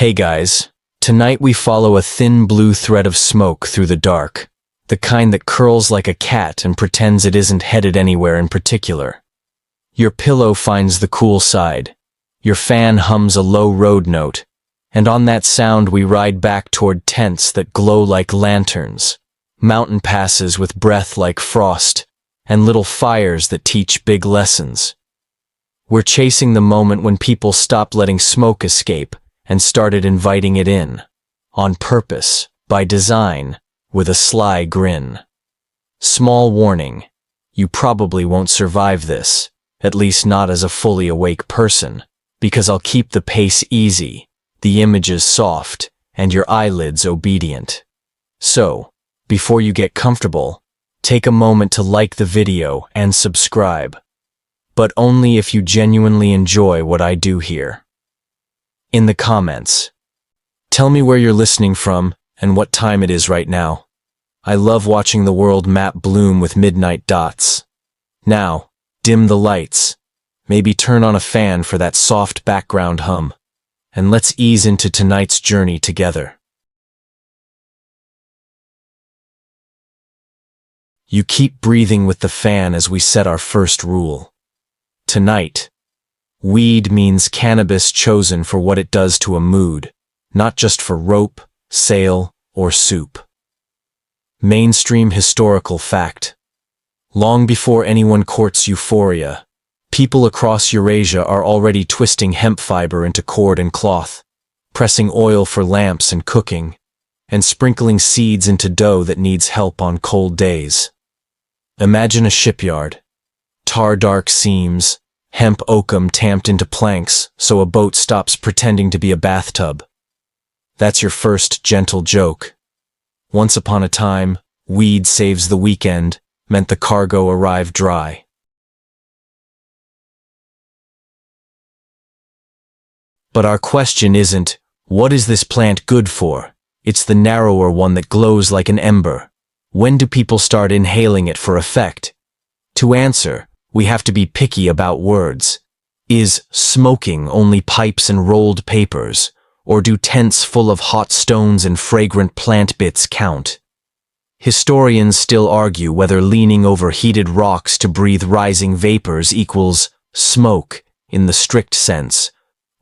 Hey guys, tonight we follow a thin blue thread of smoke through the dark, the kind that curls like a cat and pretends it isn't headed anywhere in particular. Your pillow finds the cool side, your fan hums a low road note, and on that sound we ride back toward tents that glow like lanterns, mountain passes with breath like frost, and little fires that teach big lessons. We're chasing the moment when people stopped letting smoke escape and started inviting it in, on purpose, by design, with a sly grin. Small warning, you probably won't survive this, at least not as a fully awake person, because I'll keep the pace easy, the images soft, and your eyelids obedient. So, before you get comfortable, take a moment to like the video and subscribe, but only if you genuinely enjoy what I do here. In the comments, tell me where you're listening from and what time it is right now. I love watching the world map bloom with midnight dots. Now, dim the lights, maybe turn on a fan for that soft background hum, and let's ease into tonight's journey together. You keep breathing with the fan as we set our first rule. Tonight, weed means cannabis chosen for what it does to a mood, not just for rope, sail, or soup. Mainstream historical fact. Long before anyone courts euphoria, people across Eurasia are already twisting hemp fiber into cord and cloth, pressing oil for lamps and cooking, and sprinkling seeds into dough that needs help on cold days. Imagine a shipyard. Tar-dark seams, hemp oakum tamped into planks so a boat stops pretending to be a bathtub. That's your first gentle joke. Once upon a time, weed saves the weekend meant the cargo arrived dry. But our question isn't, what is this plant good for? It's the narrower one that glows like an ember. When do people start inhaling it for effect? To answer, we have to be picky about words. Is smoking only pipes and rolled papers, or do tents full of hot stones and fragrant plant bits count? Historians still argue whether leaning over heated rocks to breathe rising vapors equals smoke in the strict sense,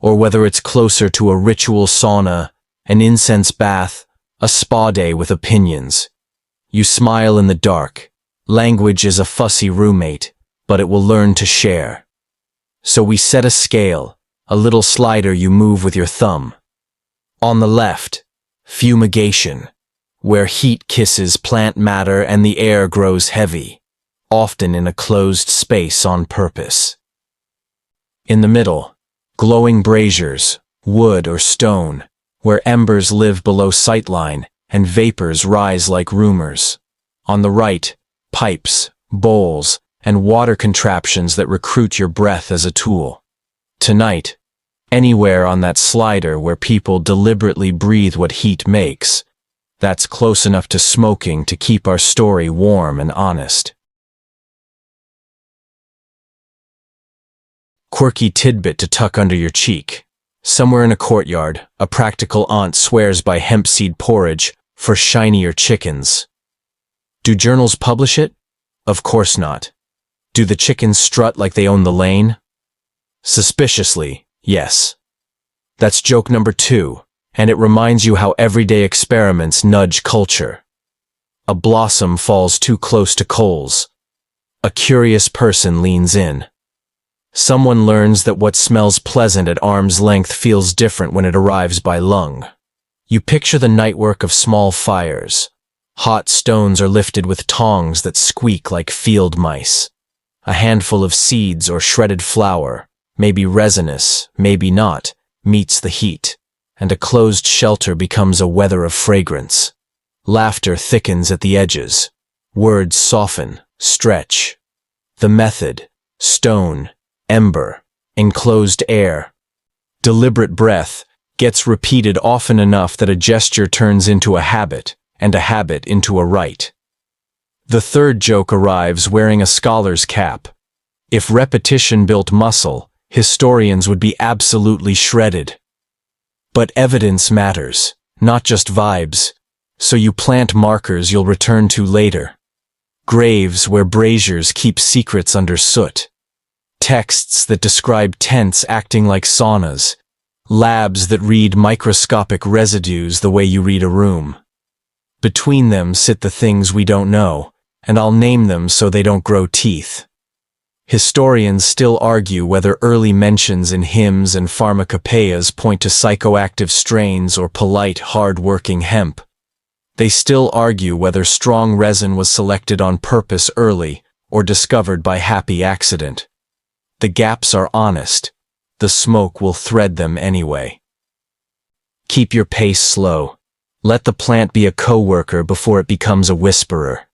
or whether it's closer to a ritual sauna, an incense bath, a spa day with opinions. You smile in the dark. Language is a fussy roommate, but it will learn to share. So we set a scale, a little slider you move with your thumb. On the left, fumigation, where heat kisses plant matter and the air grows heavy, often in a closed space on purpose. In the middle, glowing braziers, wood or stone, where embers live below sightline and vapors rise like rumors. On the right, pipes, bowls, and water contraptions that recruit your breath as a tool. Tonight, anywhere on that slider where people deliberately breathe what heat makes, that's close enough to smoking to keep our story warm and honest. Quirky tidbit to tuck under your cheek. Somewhere in a courtyard, a practical aunt swears by hemp seed porridge for shinier chickens. Do journals publish it? Of course not. Do the chickens strut like they own the lane? Suspiciously, yes. That's joke number 2, and it reminds you how everyday experiments nudge culture. A blossom falls too close to coals. A curious person leans in. Someone learns that what smells pleasant at arm's length feels different when it arrives by lung. You picture the nightwork of small fires. Hot stones are lifted with tongs that squeak like field mice. A handful of seeds or shredded flour, maybe resinous, maybe not, meets the heat, and a closed shelter becomes a weather of fragrance. Laughter thickens at the edges. Words soften, stretch. The method, stone, ember, enclosed air. Deliberate breath gets repeated often enough that a gesture turns into a habit, and a habit into a rite. The third joke arrives wearing a scholar's cap. If repetition built muscle, historians would be absolutely shredded. But evidence matters, not just vibes, so you plant markers you'll return to later. Graves where braziers keep secrets under soot. Texts that describe tents acting like saunas. Labs that read microscopic residues the way you read a room. Between them sit the things we don't know, and I'll name them so they don't grow teeth. Historians still argue whether early mentions in hymns and pharmacopoeias point to psychoactive strains or polite, hard-working hemp. They still argue whether strong resin was selected on purpose early or discovered by happy accident. The gaps are honest. The smoke will thread them anyway. Keep your pace slow. Let the plant be a co-worker before it becomes a whisperer.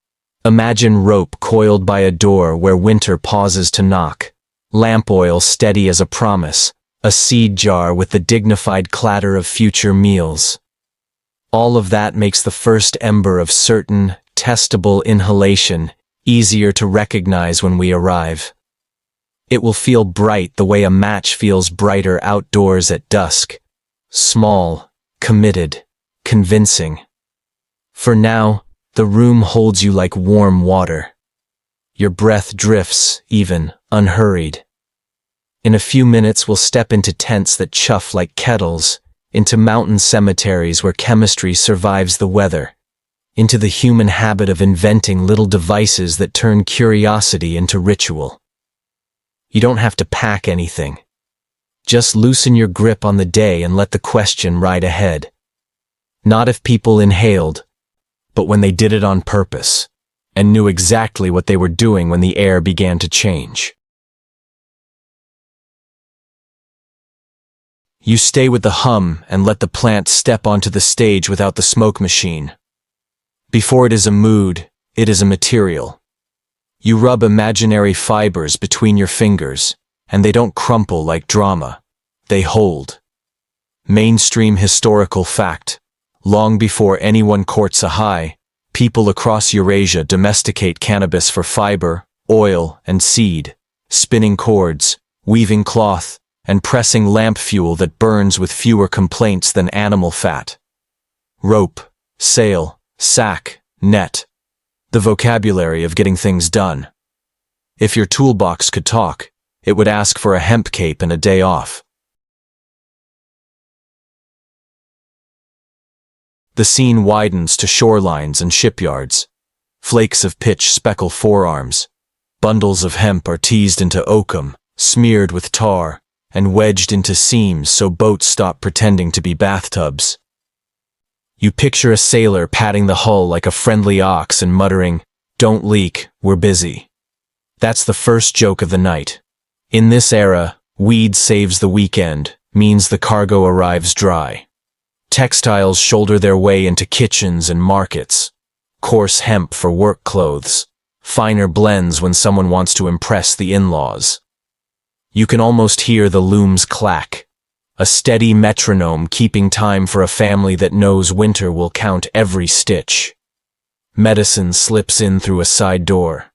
Imagine rope coiled by a door where winter pauses to knock, lamp oil steady as a promise, a seed jar with the dignified clatter of future meals. All of that makes the first ember of certain, testable inhalation easier to recognize when we arrive. It will feel bright the way a match feels brighter outdoors at dusk. Small, committed, convincing. For now, the room holds you like warm water. Your breath drifts, even, unhurried. In a few minutes we'll step into tents that chuff like kettles, into mountain cemeteries where chemistry survives the weather, into the human habit of inventing little devices that turn curiosity into ritual. You don't have to pack anything. Just loosen your grip on the day and let the question ride ahead. Not if people inhaled, but when they did it on purpose, and knew exactly what they were doing when the air began to change. You stay with the hum and let the plant step onto the stage without the smoke machine. Before it is a mood, it is a material. You rub imaginary fibers between your fingers, and they don't crumple like drama. They hold. Mainstream historical fact. Long before anyone courts a high, people across Eurasia domesticate cannabis for fiber, oil, and seed, spinning cords, weaving cloth, and pressing lamp fuel that burns with fewer complaints than animal fat. Rope, sail, sack, net. The vocabulary of getting things done. If your toolbox could talk, it would ask for a hemp cape and a day off. The scene widens to shorelines and shipyards. Flakes of pitch speckle forearms. Bundles of hemp are teased into oakum, smeared with tar, and wedged into seams so boats stop pretending to be bathtubs. You picture a sailor patting the hull like a friendly ox and muttering, "Don't leak, we're busy." That's the first joke of the night. In this era, weed saves the weekend, means the cargo arrives dry. Textiles shoulder their way into kitchens and markets. Coarse hemp for work clothes. Finer blends when someone wants to impress the in-laws. You can almost hear the looms clack. A steady metronome keeping time for a family that knows winter will count every stitch. Medicine slips in through a side door.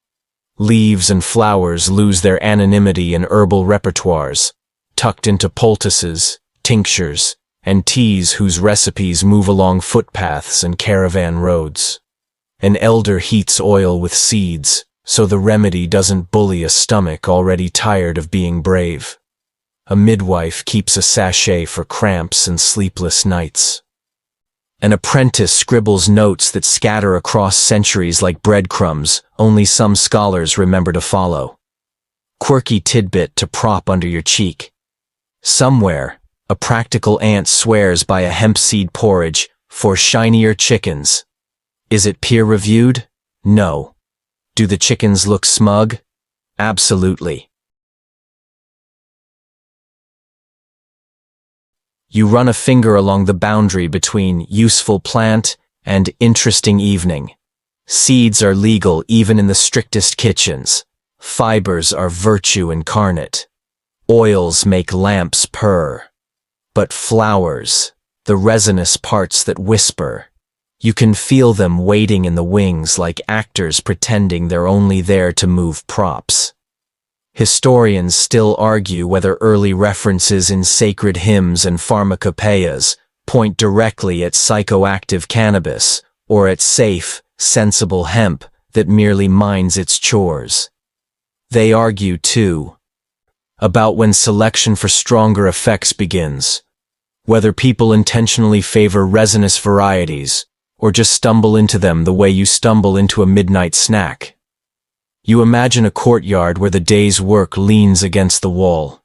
Leaves and flowers lose their anonymity in herbal repertoires, tucked into poultices, tinctures, and teas whose recipes move along footpaths and caravan roads. An elder heats oil with seeds, so the remedy doesn't bully a stomach already tired of being brave. A midwife keeps a sachet for cramps and sleepless nights. An apprentice scribbles notes that scatter across centuries like breadcrumbs only some scholars remember to follow. Quirky tidbit to prop under your cheek. Somewhere, a practical aunt swears by a hemp seed porridge for shinier chickens. Is it peer-reviewed? No. Do the chickens look smug? Absolutely. You run a finger along the boundary between useful plant and interesting evening. Seeds are legal even in the strictest kitchens. Fibers are virtue incarnate. Oils make lamps purr. But flowers, the resinous parts that whisper, you can feel them waiting in the wings like actors pretending they're only there to move props. Historians still argue whether early references in sacred hymns and pharmacopoeias point directly at psychoactive cannabis or at safe, sensible hemp that merely minds its chores. They argue, too, about when selection for stronger effects begins, whether people intentionally favor resinous varieties or just stumble into them the way you stumble into a midnight snack. You imagine a courtyard where the day's work leans against the wall.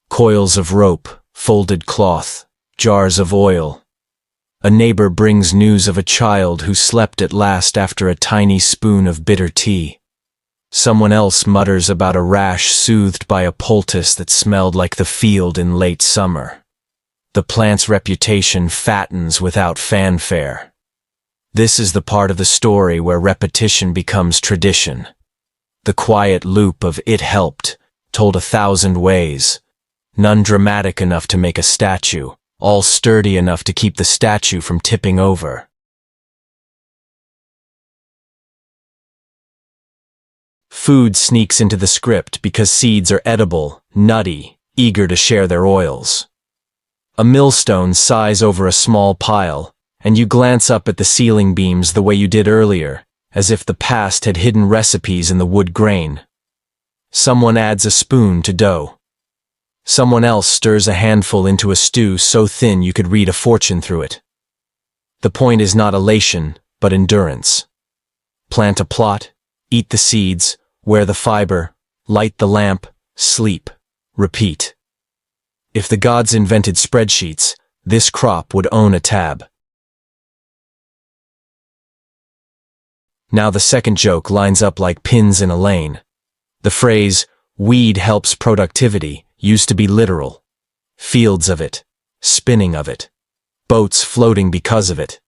Coils of rope, folded cloth, jars of oil. A neighbor brings news of a child who slept at last after a tiny spoon of bitter tea. Someone else mutters about a rash soothed by a poultice that smelled like the field in late summer. The plant's reputation fattens without fanfare. This is the part of the story where repetition becomes tradition. The quiet loop of "it helped," told 1,000 ways. None dramatic enough to make a statue, all sturdy enough to keep the statue from tipping over. Food sneaks into the script because seeds are edible, nutty, eager to share their oils. A millstone sighs over a small pile, and you glance up at the ceiling beams the way you did earlier, as if the past had hidden recipes in the wood grain. Someone adds a spoon to dough. Someone else stirs a handful into a stew so thin you could read a fortune through it. The point is not elation, but endurance. Plant a plot, eat the seeds, wear the fiber, light the lamp, sleep, repeat. If the gods invented spreadsheets, this crop would own a tab. Now the second joke lines up like pins in a lane. The phrase, "weed helps productivity," used to be literal. Fields of it, spinning of it, boats floating because of it.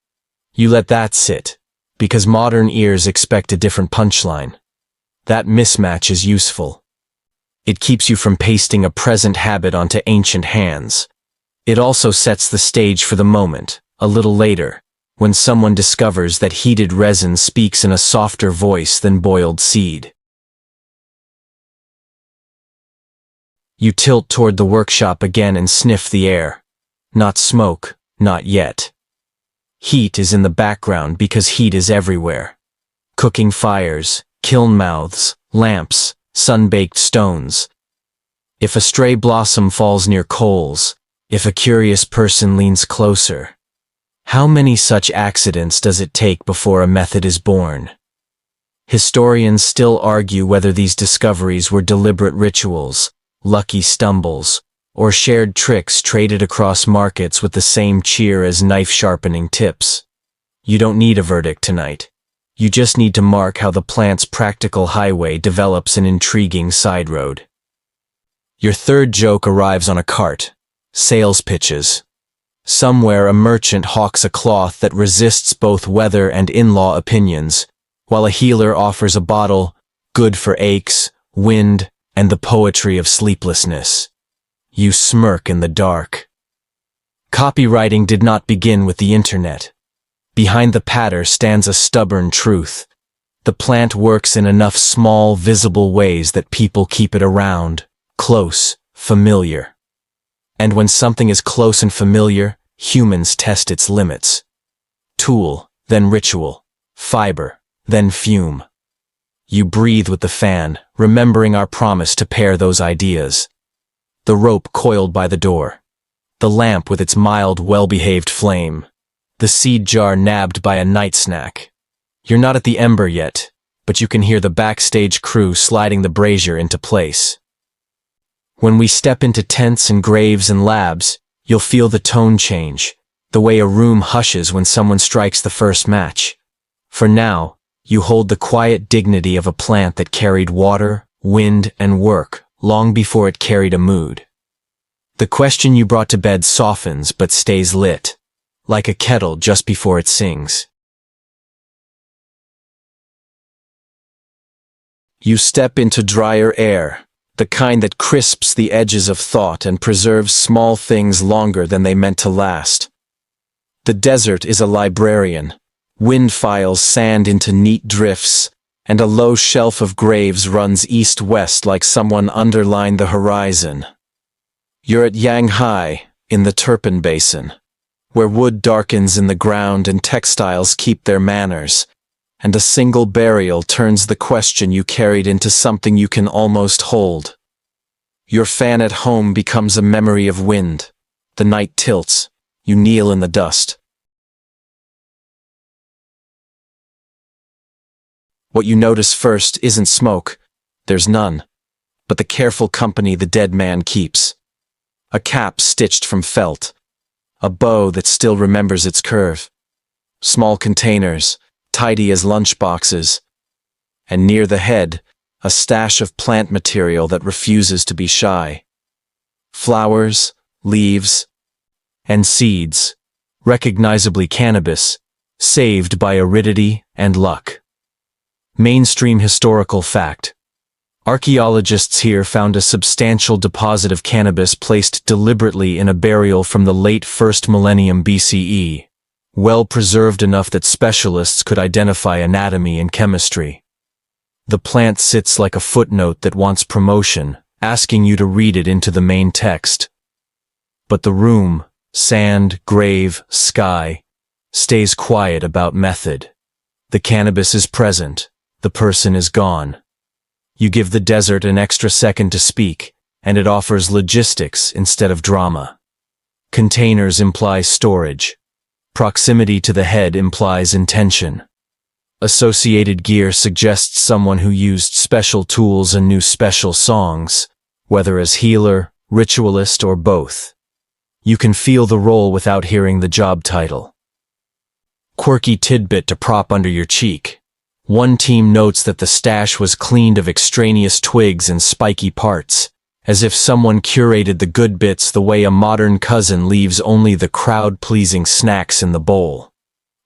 You let that sit, because modern ears expect a different punchline. That mismatch is useful. It keeps you from pasting a present habit onto ancient hands. It also sets the stage for the moment, a little later, when someone discovers that heated resin speaks in a softer voice than boiled seed. You tilt toward the workshop again and sniff the air. Not smoke, not yet. Heat is in the background because heat is everywhere. Cooking fires, kiln mouths, lamps, sun-baked stones. If a stray blossom falls near coals, if a curious person leans closer, how many such accidents does it take before a method is born? Historians still argue whether these discoveries were deliberate rituals, lucky stumbles, or shared tricks traded across markets with the same cheer as knife-sharpening tips. You don't need a verdict tonight. You just need to mark how the plant's practical highway develops an intriguing side road. Your third joke arrives on a cart. Sales pitches. Somewhere a merchant hawks a cloth that resists both weather and in-law opinions, while a healer offers a bottle, good for aches, wind, and the poetry of sleeplessness. You smirk in the dark. Copywriting did not begin with the internet. Behind the patter stands a stubborn truth. The plant works in enough small, visible ways that people keep it around, close, familiar. And when something is close and familiar, humans test its limits. Tool, then ritual. Fiber, then fume. You breathe with the fan, remembering our promise to pair those ideas. The rope coiled by the door. The lamp with its mild, well-behaved flame. The seed jar nabbed by a night snack. You're not at the ember yet, but you can hear the backstage crew sliding the brazier into place. When we step into tents and graves and labs, you'll feel the tone change, the way a room hushes when someone strikes the first match. For now, you hold the quiet dignity of a plant that carried water, wind, and work long before it carried a mood. The question you brought to bed softens but stays lit, like a kettle just before it sings. You step into drier air, the kind that crisps the edges of thought and preserves small things longer than they meant to last. The desert is a librarian. Wind files sand into neat drifts, and a low shelf of graves runs east-west like someone underlined the horizon. You're at Yanghai, in the Turpan Basin, where wood darkens in the ground and textiles keep their manners, and a single burial turns the question you carried into something you can almost hold. Your fan at home becomes a memory of wind. The night tilts. You kneel in the dust. What you notice first isn't smoke. There's none. But the careful company the dead man keeps. A cap stitched from felt. A bow that still remembers its curve. Small containers, tidy as lunchboxes. And near the head, a stash of plant material that refuses to be shy. Flowers, leaves, and seeds, recognizably cannabis, saved by aridity and luck. Mainstream historical fact. Archaeologists here found a substantial deposit of cannabis placed deliberately in a burial from the late 1st millennium BCE, well preserved enough that specialists could identify anatomy and chemistry. The plant sits like a footnote that wants promotion, asking you to read it into the main text. But the room, sand, grave, sky, stays quiet about method. The cannabis is present, the person is gone. You give the desert an extra second to speak, and it offers logistics instead of drama. Containers imply storage. Proximity to the head implies intention. Associated gear suggests someone who used special tools and knew special songs, whether as healer, ritualist, or both. You can feel the role without hearing the job title. Quirky tidbit to prop under your cheek. One team notes that the stash was cleaned of extraneous twigs and spiky parts, as if someone curated the good bits the way a modern cousin leaves only the crowd-pleasing snacks in the bowl.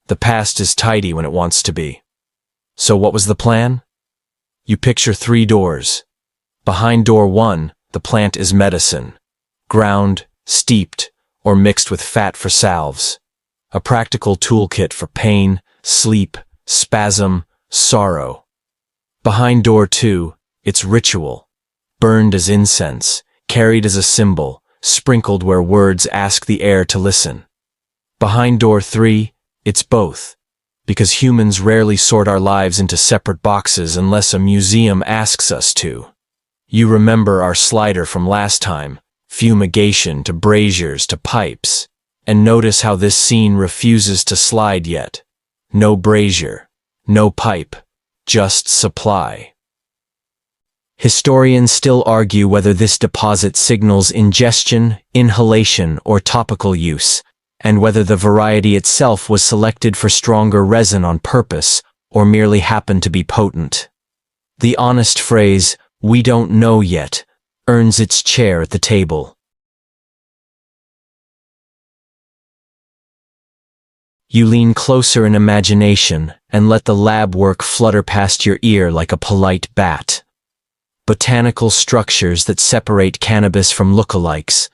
The past is tidy when it wants to be. So what was the plan? You picture 3 doors. Behind door 1, the plant is medicine. Ground, steeped, or mixed with fat for salves. A practical toolkit for pain, sleep, spasm, sorrow. Behind door 2, it's ritual. Burned as incense, carried as a symbol, sprinkled where words ask the air to listen. Behind door 3, it's both. Because humans rarely sort our lives into separate boxes unless a museum asks us to. You remember our slider from last time, fumigation to braziers to pipes, and notice how this scene refuses to slide yet. No brazier, no pipe, just supply. Historians still argue whether this deposit signals ingestion, inhalation, or topical use, and whether the variety itself was selected for stronger resin on purpose or merely happened to be potent. The honest phrase, "we don't know yet," earns its chair at the table. You lean closer in imagination and let the lab work flutter past your ear like a polite bat. Botanical structures that separate cannabis from lookalikes,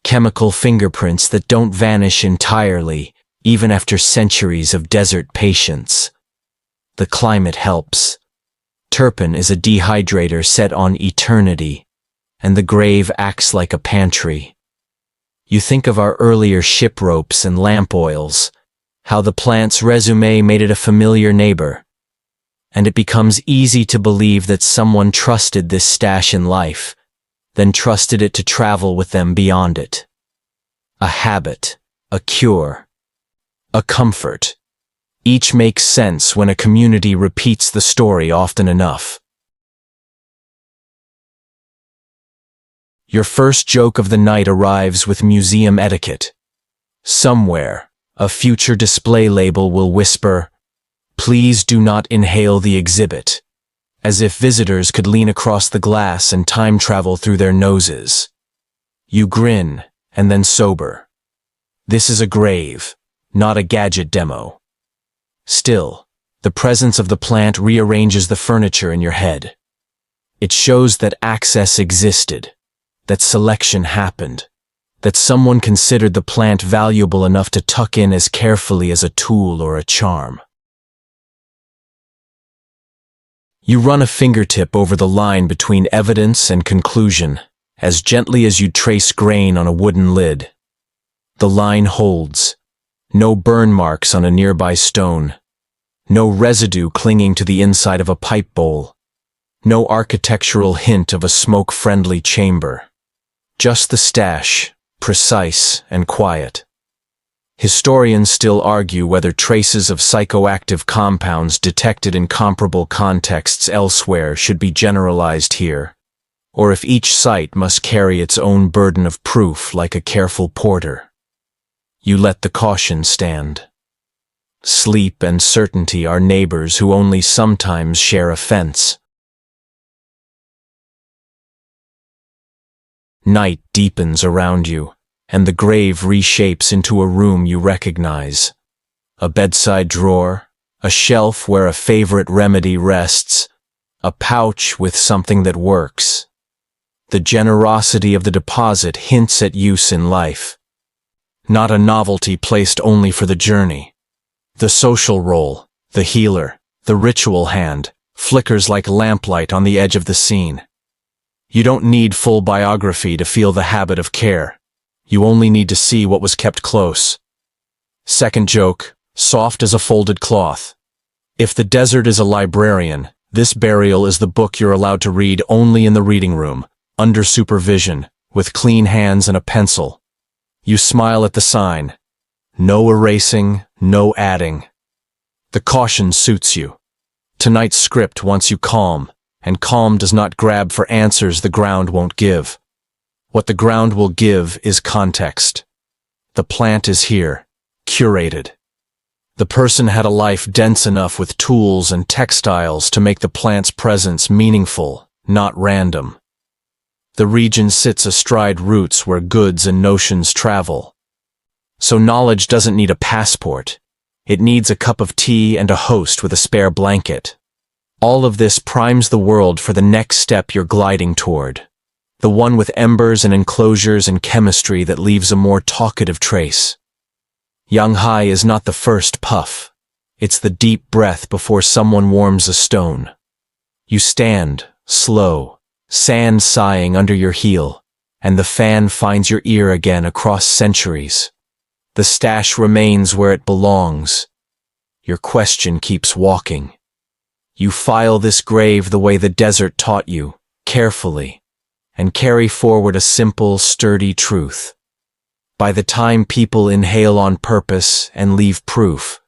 chemical fingerprints that don't vanish entirely, even after centuries of desert patience. The climate helps. Turpan is a dehydrator set on eternity, and the grave acts like a pantry. You think of our earlier ship ropes and lamp oils, how the plant's resume made it a familiar neighbor, and it becomes easy to believe that someone trusted this stash in life, then trusted it to travel with them beyond it. A habit, a cure, a comfort. Each makes sense when a community repeats the story often enough. Your first joke of the night arrives with museum etiquette. Somewhere, a future display label will whisper, "Please do not inhale the exhibit," as if visitors could lean across the glass and time travel through their noses. You grin, and then sober. This is a grave, not a gadget demo. Still, the presence of the plant rearranges the furniture in your head. It shows that access existed, that selection happened, that someone considered the plant valuable enough to tuck in as carefully as a tool or a charm. You run a fingertip over the line between evidence and conclusion, as gently as you'd trace grain on a wooden lid. The line holds. No burn marks on a nearby stone. No residue clinging to the inside of a pipe bowl. No architectural hint of a smoke-friendly chamber. Just the stash, precise and quiet. Historians still argue whether traces of psychoactive compounds detected in comparable contexts elsewhere should be generalized here, or if each site must carry its own burden of proof like a careful porter. You let the caution stand. Sleep and certainty are neighbors who only sometimes share a fence. Night deepens around you, and the grave reshapes into a room you recognize. A bedside drawer, a shelf where a favorite remedy rests, a pouch with something that works. The generosity of the deposit hints at use in life. Not a novelty placed only for the journey. The social role, the healer, the ritual hand, flickers like lamplight on the edge of the scene. You don't need full biography to feel the habit of care. You only need to see what was kept close. Second joke, soft as a folded cloth. If the desert is a librarian, this burial is the book you're allowed to read only in the reading room, under supervision, with clean hands and a pencil. You smile at the sign. No erasing, no adding. The caution suits you. Tonight's script wants you calm, and calm does not grab for answers the ground won't give. What the ground will give is context. The plant is here, curated. The person had a life dense enough with tools and textiles to make the plant's presence meaningful, not random. The region sits astride roots where goods and notions travel. So knowledge doesn't need a passport. It needs a cup of tea and a host with a spare blanket. All of this primes the world for the next step you're gliding toward. The one with embers and enclosures and chemistry that leaves a more talkative trace. Yang Hai is not the first puff. It's the deep breath before someone warms a stone. You stand, slow, sand sighing under your heel, and the fan finds your ear again across centuries. The stash remains where it belongs. Your question keeps walking. You file this grave the way the desert taught you, carefully, and carry forward a simple, sturdy truth. By the time people inhale on purpose and leave proof,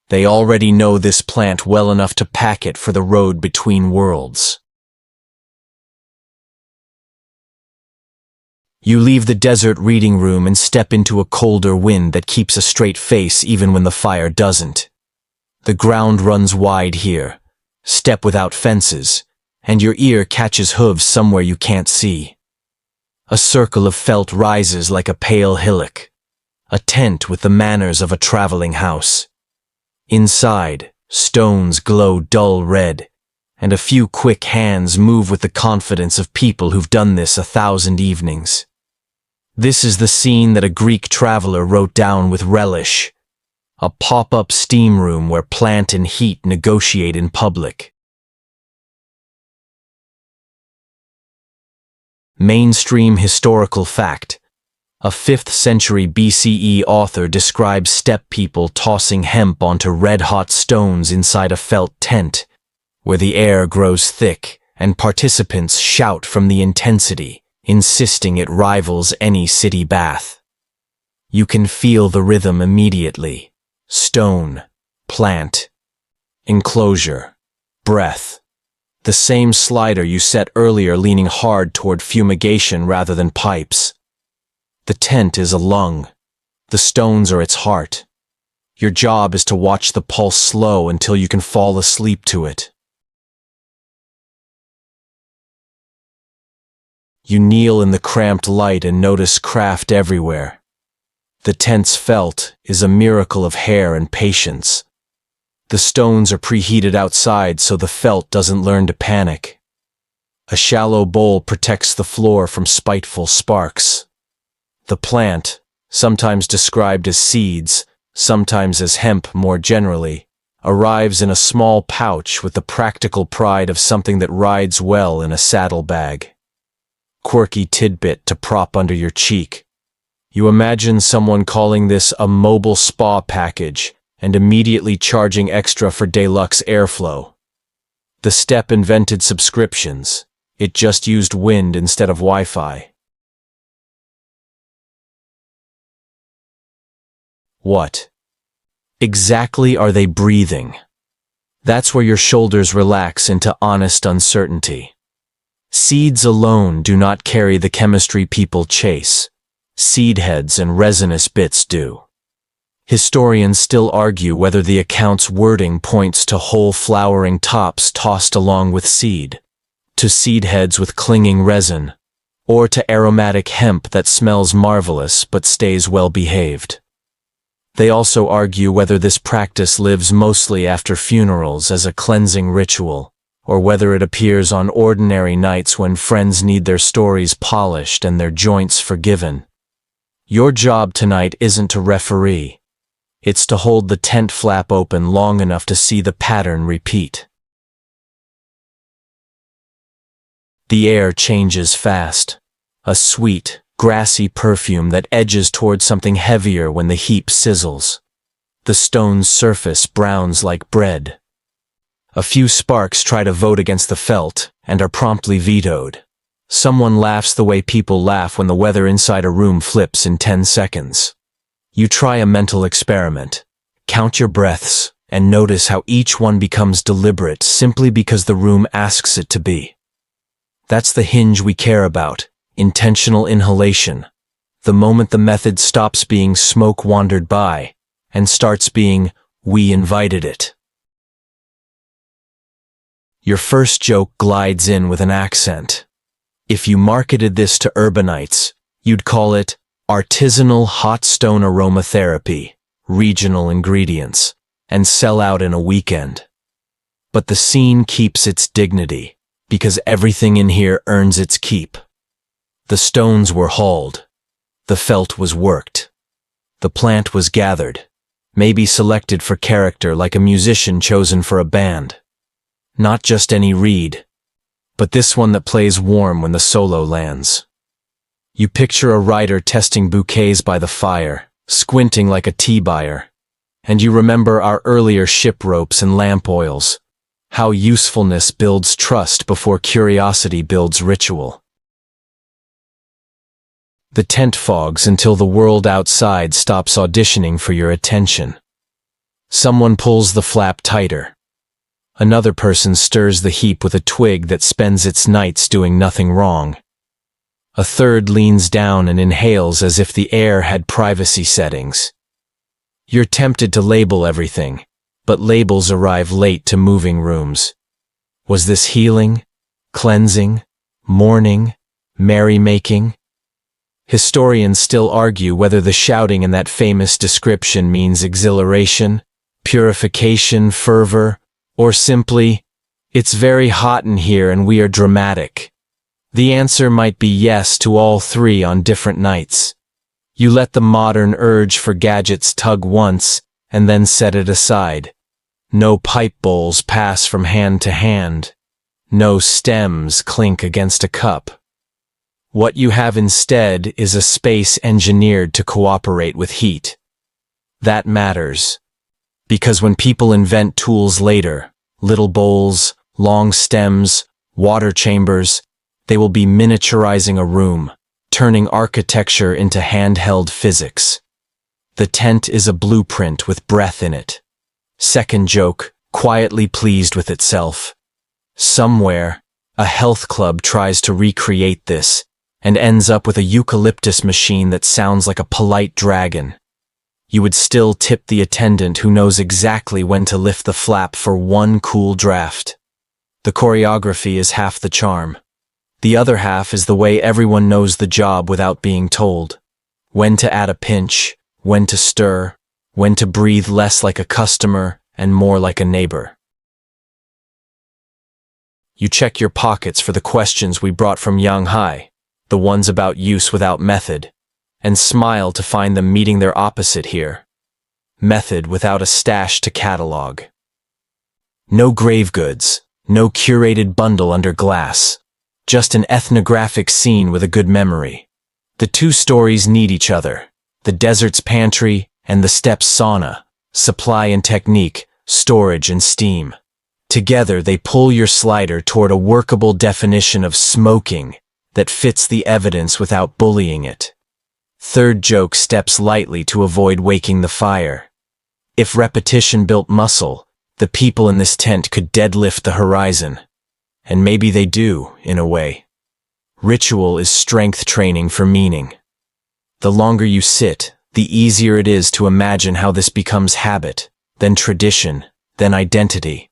they already know this plant well enough to pack it for the road between worlds. You leave the desert reading room and step into a colder wind that keeps a straight face even when the fire doesn't. The ground runs wide here, step without fences, and your ear catches hooves somewhere you can't see. A circle of felt rises like a pale hillock, a tent with the manners of a traveling house. Inside, stones glow dull red, and a few quick hands move with the confidence of people who've done this 1,000 evenings. This is the scene that a Greek traveler wrote down with relish. A pop-up steam room where plant and heat negotiate in public. Mainstream historical fact. A 5th century BCE author describes steppe people tossing hemp onto red-hot stones inside a felt tent, where the air grows thick and participants shout from the intensity, insisting it rivals any city bath. You can feel the rhythm immediately. Stone, plant, enclosure, breath. The same slider you set earlier leaning hard toward fumigation rather than pipes. The tent is a lung. The stones are its heart. Your job is to watch the pulse slow until you can fall asleep to it. You kneel in the cramped light and notice craft everywhere. The tent's felt is a miracle of hair and patience. The stones are preheated outside so the felt doesn't learn to panic. A shallow bowl protects the floor from spiteful sparks. The plant, sometimes described as seeds, sometimes as hemp more generally, arrives in a small pouch with the practical pride of something that rides well in a saddlebag. Quirky tidbit to prop under your cheek. You imagine someone calling this a mobile spa package and immediately charging extra for deluxe airflow. The steppe invented subscriptions. It just used wind instead of Wi-Fi. What exactly are they breathing? That's where your shoulders relax into honest uncertainty. Seeds alone do not carry the chemistry people chase. Seed heads and resinous bits do. Historians still argue whether the account's wording points to whole flowering tops tossed along with seed, to seed heads with clinging resin, or to aromatic hemp that smells marvelous but stays well behaved. They also argue whether this practice lives mostly after funerals as a cleansing ritual, or whether it appears on ordinary nights when friends need their stories polished and their joints forgiven. Your job tonight isn't to referee. It's to hold the tent flap open long enough to see the pattern repeat. The air changes fast. A sweet, grassy perfume that edges towards something heavier when the heap sizzles. The stone's surface browns like bread. A few sparks try to vote against the felt and are promptly vetoed. Someone laughs the way people laugh when the weather inside a room flips in 10 seconds. You try a mental experiment. Count your breaths and notice how each one becomes deliberate simply because the room asks it to be. That's the hinge we care about. Intentional inhalation. The moment the method stops being smoke wandered by and starts being we invited it. Your first joke glides in with an accent. If you marketed this to urbanites, you'd call it artisanal hot stone aromatherapy, regional ingredients, and sell out in a weekend. But the scene keeps its dignity because everything in here earns its keep. The stones were hauled. The felt was worked. The plant was gathered, maybe selected for character like a musician chosen for a band. Not just any reed, but this one that plays warm when the solo lands. You picture a writer testing bouquets by the fire, squinting like a tea buyer. And you remember our earlier ship ropes and lamp oils, how usefulness builds trust before curiosity builds ritual. The tent fogs until the world outside stops auditioning for your attention. Someone pulls the flap tighter. Another person stirs the heap with a twig that spends its nights doing nothing wrong. A third leans down and inhales as if the air had privacy settings. You're tempted to label everything, but labels arrive late to moving rooms. Was this healing, cleansing, mourning, merrymaking? Historians still argue whether the shouting in that famous description means exhilaration, purification, fervor, or simply, it's very hot in here and we are dramatic. The answer might be yes to all three on different nights. You let the modern urge for gadgets tug once and then set it aside. No pipe bowls pass from hand to hand. No stems clink against a cup. What you have instead is a space engineered to cooperate with heat. That matters. Because when people invent tools later, little bowls, long stems, water chambers, they will be miniaturizing a room, turning architecture into handheld physics. The tent is a blueprint with breath in it. Second joke, quietly pleased with itself. Somewhere, a health club tries to recreate this and ends up with a eucalyptus machine that sounds like a polite dragon. You would still tip the attendant who knows exactly when to lift the flap for one cool draft. The choreography is half the charm. The other half is the way everyone knows the job without being told. When to add a pinch, when to stir, when to breathe less like a customer and more like a neighbor. You check your pockets for the questions we brought from Shanghai, the ones about use without method, and smile to find them meeting their opposite here. Method without a stash to catalog. No grave goods, no curated bundle under glass. Just an ethnographic scene with a good memory. The two stories need each other. The desert's pantry and the steppe's sauna. Supply and technique, storage and steam. Together they pull your slider toward a workable definition of smoking that fits the evidence without bullying it. Third joke steps lightly to avoid waking the fire. If repetition built muscle, the people in this tent could deadlift the horizon. And maybe they do, in a way. Ritual is strength training for meaning. The longer you sit, the easier it is to imagine how this becomes habit, then tradition, then identity.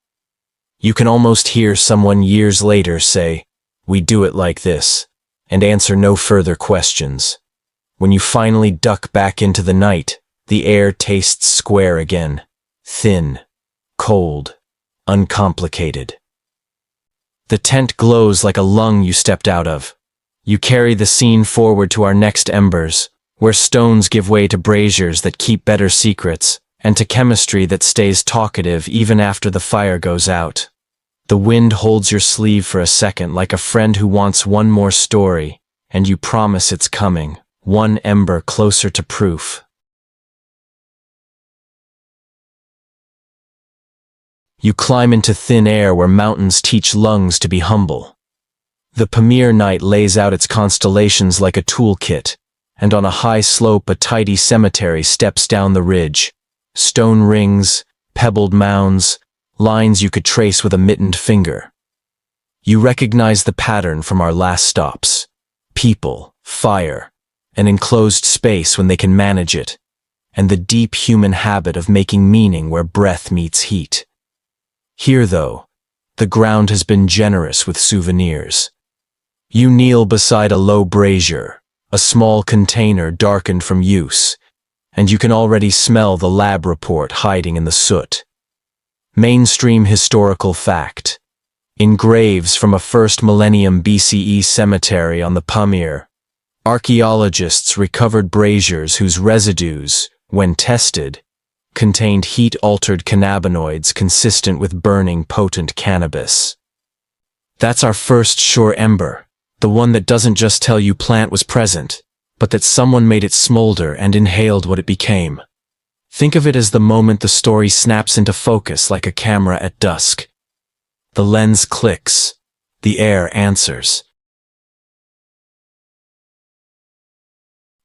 You can almost hear someone years later say, "We do it like this," and answer no further questions. When you finally duck back into the night, the air tastes square again, thin, cold, uncomplicated. The tent glows like a lung you stepped out of. You carry the scene forward to our next embers, where stones give way to braziers that keep better secrets, and to chemistry that stays talkative even after the fire goes out. The wind holds your sleeve for a second like a friend who wants one more story, and you promise it's coming, one ember closer to proof. You climb into thin air where mountains teach lungs to be humble. The Pamir night lays out its constellations like a toolkit, and on a high slope a tidy cemetery steps down the ridge. Stone rings, pebbled mounds, lines you could trace with a mittened finger. You recognize the pattern from our last stops. People, fire, an enclosed space when they can manage it, and the deep human habit of making meaning where breath meets heat. Here, though, the ground has been generous with souvenirs. You kneel beside a low brazier, a small container darkened from use, and you can already smell the lab report hiding in the soot. Mainstream historical fact. In graves from a 1st millennium BCE cemetery on the Pamir, archaeologists recovered braziers whose residues, when tested, contained heat-altered cannabinoids consistent with burning potent cannabis. That's our first sure ember, the one that doesn't just tell you plant was present, but that someone made it smolder and inhaled what it became. Think of it as the moment the story snaps into focus like a camera at dusk. The lens clicks, the air answers.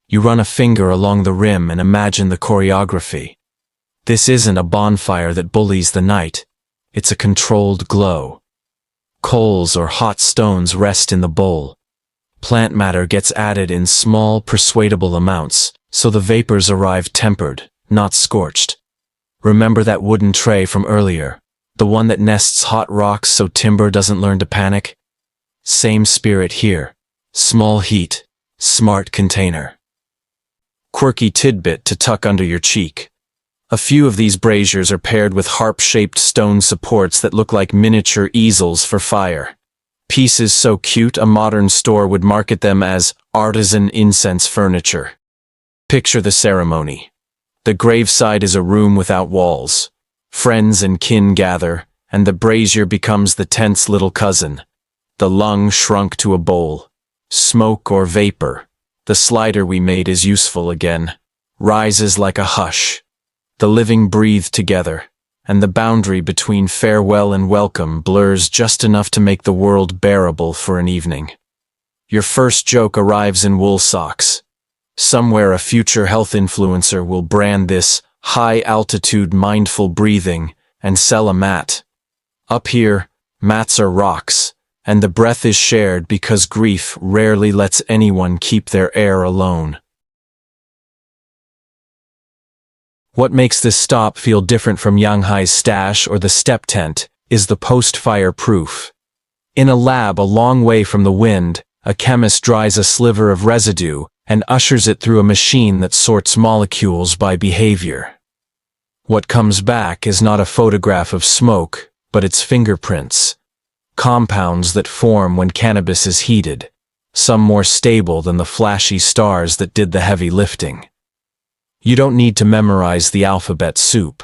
You run a finger along the rim and imagine the choreography. This isn't a bonfire that bullies the night, it's a controlled glow. Coals or hot stones rest in the bowl. Plant matter gets added in small, persuadable amounts, so the vapors arrive tempered, not scorched. Remember that wooden tray from earlier, the one that nests hot rocks so timber doesn't learn to panic? Same spirit here. Small heat, smart container. Quirky tidbit to tuck under your cheek. A few of these braziers are paired with harp-shaped stone supports that look like miniature easels for fire. Pieces so cute a modern store would market them as artisan incense furniture. Picture the ceremony. The graveside is a room without walls. Friends and kin gather, and the brazier becomes the tent's little cousin. The lung shrunk to a bowl. Smoke or vapor. The slider we made is useful again. Rises like a hush. The living breathe together, and the boundary between farewell and welcome blurs just enough to make the world bearable for an evening. Your first joke arrives in wool socks. Somewhere a future health influencer will brand this high-altitude mindful breathing and sell a mat. Up here, mats are rocks, and the breath is shared because grief rarely lets anyone keep their air alone. What makes this stop feel different from Yanghai's stash or the steppe tent is the post-fire proof. In a lab a long way from the wind, a chemist dries a sliver of residue and ushers it through a machine that sorts molecules by behavior. What comes back is not a photograph of smoke, but its fingerprints. Compounds that form when cannabis is heated, some more stable than the flashy stars that did the heavy lifting. You don't need to memorize the alphabet soup.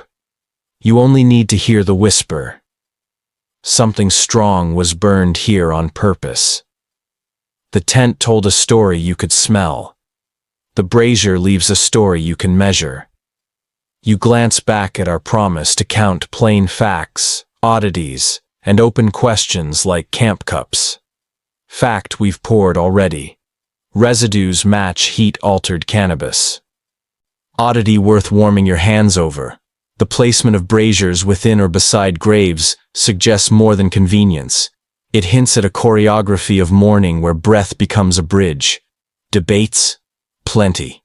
You only need to hear the whisper. Something strong was burned here on purpose. The tent told a story you could smell. The brazier leaves a story you can measure. You glance back at our promise to count plain facts, oddities, and open questions like camp cups. Fact we've poured already. Residues match heat-altered cannabis. Oddity worth warming your hands over. The placement of braziers within or beside graves suggests more than convenience. It hints at a choreography of mourning where breath becomes a bridge. Debates? Plenty.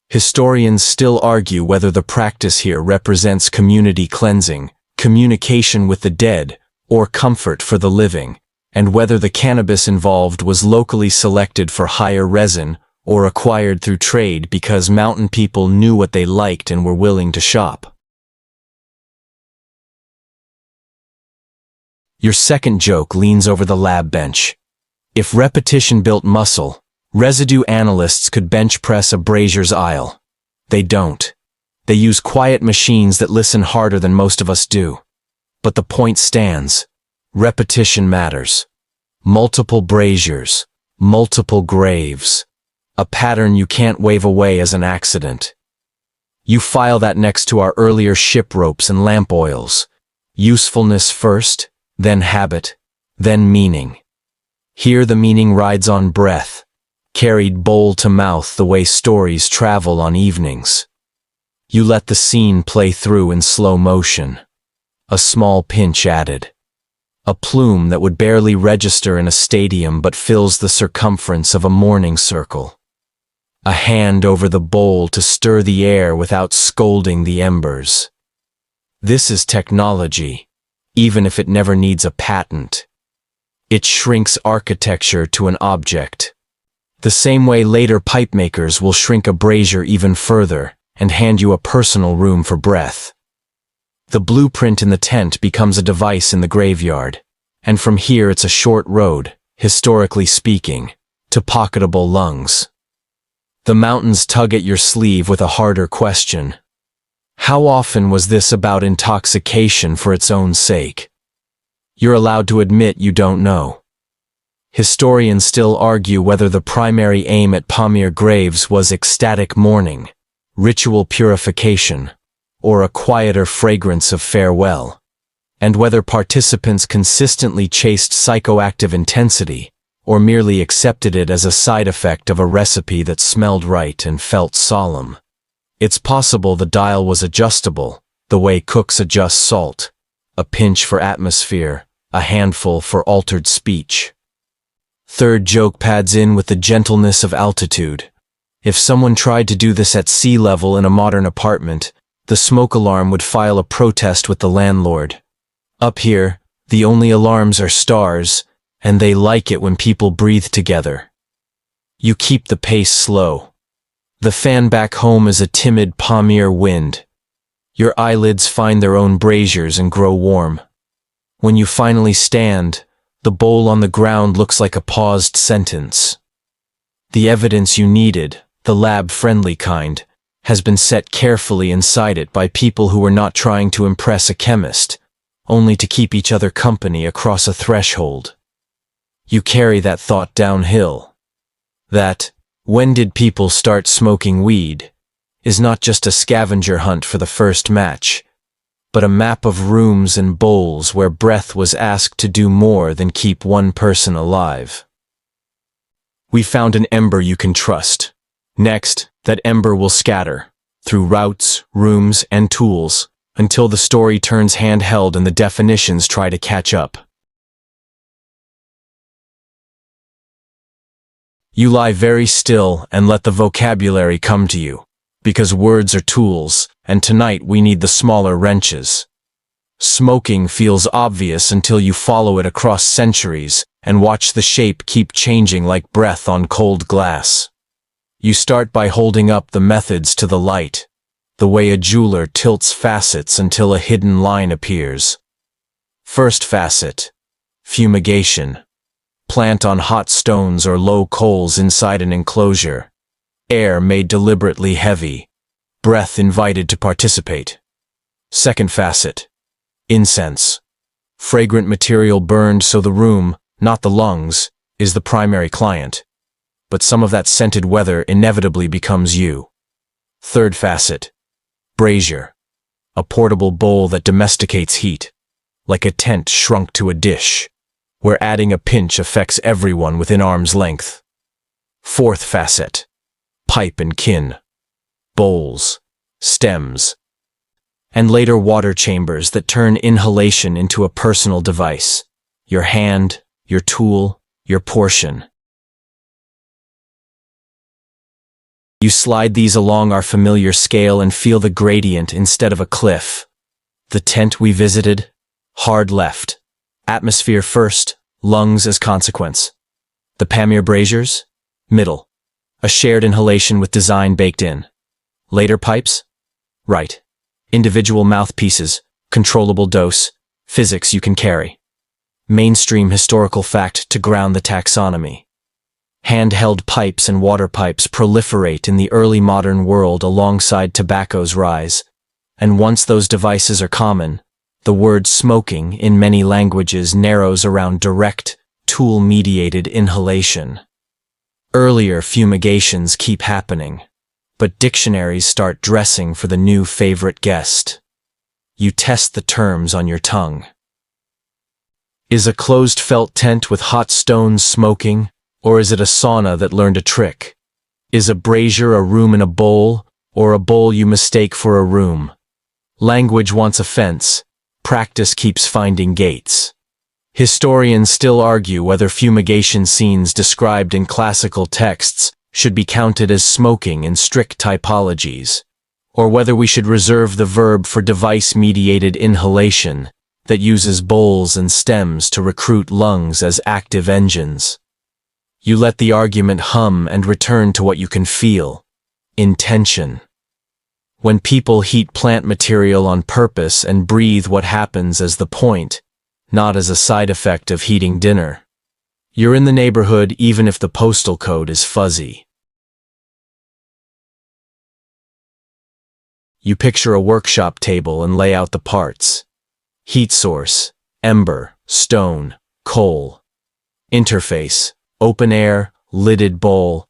Historians still argue whether the practice here represents community cleansing, communication with the dead, or comfort for the living, and whether the cannabis involved was locally selected for higher resin or acquired through trade because mountain people knew what they liked and were willing to shop. Your second joke leans over the lab bench. If repetition built muscle, residue analysts could bench press a brazier's aisle. They don't. They use quiet machines that listen harder than most of us do. But the point stands. Repetition matters. Multiple braziers, multiple graves. A pattern you can't wave away as an accident. You file that next to our earlier ship ropes and lamp oils. Usefulness first, then habit, then meaning. Here the meaning rides on breath, carried bowl to mouth the way stories travel on evenings. You let the scene play through in slow motion. A small pinch added. A plume that would barely register in a stadium but fills the circumference of a mourning circle. A hand over the bowl to stir the air without scolding the embers. This is technology, even if it never needs a patent. It shrinks architecture to an object. The same way later pipe makers will shrink a brazier even further and hand you a personal room for breath. The blueprint in the tent becomes a device in the graveyard, and from here it's a short road, historically speaking, to pocketable lungs. The mountains tug at your sleeve with a harder question. How often was this about intoxication for its own sake? You're allowed to admit you don't know. Historians still argue whether the primary aim at Pamir graves was ecstatic mourning, ritual purification, or a quieter fragrance of farewell, and whether participants consistently chased psychoactive intensity or merely accepted it as a side effect of a recipe that smelled right and felt solemn. It's possible the dial was adjustable, the way cooks adjust salt, a pinch for atmosphere, a handful for altered speech. Third joke pads in with the gentleness of altitude. If someone tried to do this at sea level in a modern apartment, the smoke alarm would file a protest with the landlord. Up here, the only alarms are stars, and they like it when people breathe together. You keep the pace slow. The fan back home is a timid Pamir wind. Your eyelids find their own braziers and grow warm. When you finally stand, the bowl on the ground looks like a paused sentence. The evidence you needed, the lab-friendly kind, has been set carefully inside it by people who were not trying to impress a chemist, only to keep each other company across a threshold. You carry that thought downhill. That, when did people start smoking weed, is not just a scavenger hunt for the first match, but a map of rooms and bowls where breath was asked to do more than keep one person alive. We found an ember you can trust. Next, that ember will scatter, through routes, rooms, and tools, until the story turns handheld and the definitions try to catch up. You lie very still and let the vocabulary come to you, because words are tools, and tonight we need the smaller wrenches. Smoking feels obvious until you follow it across centuries and watch the shape keep changing like breath on cold glass. You start by holding up the methods to the light, the way a jeweler tilts facets until a hidden line appears. First facet, fumigation. Plant on hot stones or low coals inside an enclosure. Air made deliberately heavy. Breath invited to participate. Second facet, incense. Fragrant material burned so the room, not the lungs, is the primary client. But some of that scented weather inevitably becomes you. Third facet. Brazier. A portable bowl that domesticates heat. Like a tent shrunk to a dish, where adding a pinch affects everyone within arm's length. Fourth facet. Pipe and kin. Bowls, stems, and later water chambers that turn inhalation into a personal device. Your hand, your tool, your portion. You slide these along our familiar scale and feel the gradient instead of a cliff. The tent we visited, hard left. Atmosphere first, lungs as consequence. The Pamir braziers, middle. A shared inhalation with design baked in. Later pipes, right. Individual mouthpieces, controllable dose, physics you can carry. Mainstream historical fact to ground the taxonomy. Handheld pipes and water pipes proliferate in the early modern world alongside tobacco's rise, and once those devices are common, the word smoking in many languages narrows around direct, tool-mediated inhalation. Earlier fumigations keep happening, but dictionaries start dressing for the new favorite guest. You test the terms on your tongue. Is a closed felt tent with hot stones smoking, or is it a sauna that learned a trick? Is a brazier a room in a bowl, or a bowl you mistake for a room? Language wants a fence, practice keeps finding gates. Historians still argue whether fumigation scenes described in classical texts should be counted as smoking in strict typologies, or whether we should reserve the verb for device-mediated inhalation that uses bowls and stems to recruit lungs as active engines. You let the argument hum and return to what you can feel. Intention. When people heat plant material on purpose and breathe what happens as the point, not as a side effect of heating dinner. You're in the neighborhood even if the postal code is fuzzy. You picture a workshop table and lay out the parts. Heat source, ember, stone, coal. Interface, open air, lidded bowl.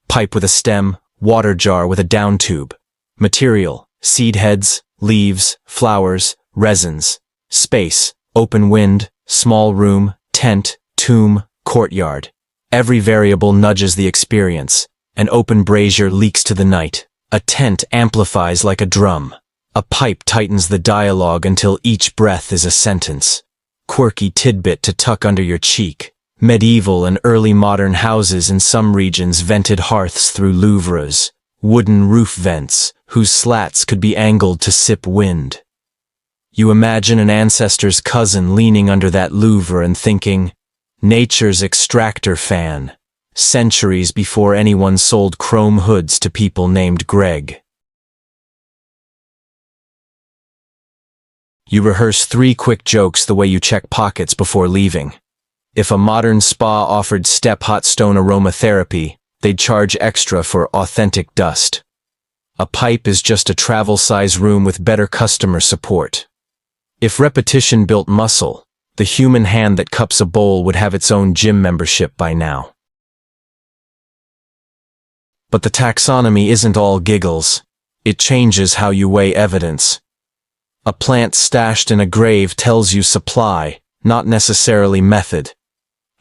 Pipe with a stem, water jar with a down tube. Material, seed heads, leaves, flowers, resins. Space, open wind, small room, tent, tomb, courtyard. Every variable nudges the experience. An open brazier leaks to the night. A tent amplifies like a drum. A pipe tightens the dialogue until each breath is a sentence. Quirky tidbit to tuck under your cheek. Medieval and early modern houses in some regions vented hearths through louvres, wooden roof vents, whose slats could be angled to sip wind. You imagine an ancestor's cousin leaning under that louvre and thinking, nature's extractor fan, centuries before anyone sold chrome hoods to people named Greg. You rehearse 3 quick jokes the way you check pockets before leaving. If a modern spa offered steppe hot stone aromatherapy, they'd charge extra for authentic dust. A pipe is just a travel-size room with better customer support. If repetition built muscle, the human hand that cups a bowl would have its own gym membership by now. But the taxonomy isn't all giggles. It changes how you weigh evidence. A plant stashed in a grave tells you supply, not necessarily method.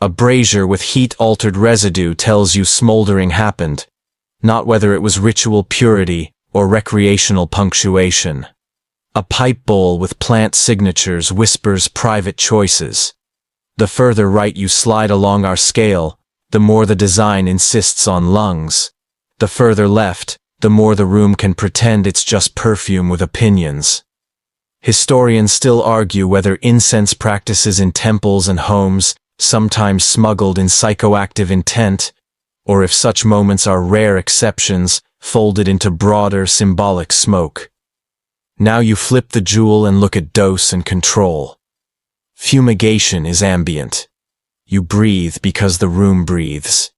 A brazier with heat-altered residue tells you smoldering happened, not whether it was ritual purity or recreational punctuation. A pipe bowl with plant signatures whispers private choices. The further right you slide along our scale, the more the design insists on lungs. The further left, the more the room can pretend it's just perfume with opinions. Historians still argue whether incense practices in temples and homes, sometimes smuggled in psychoactive intent, or if such moments are rare exceptions, folded into broader symbolic smoke. Now you flip the jewel and look at dose and control. Fumigation is ambient. You breathe because the room breathes.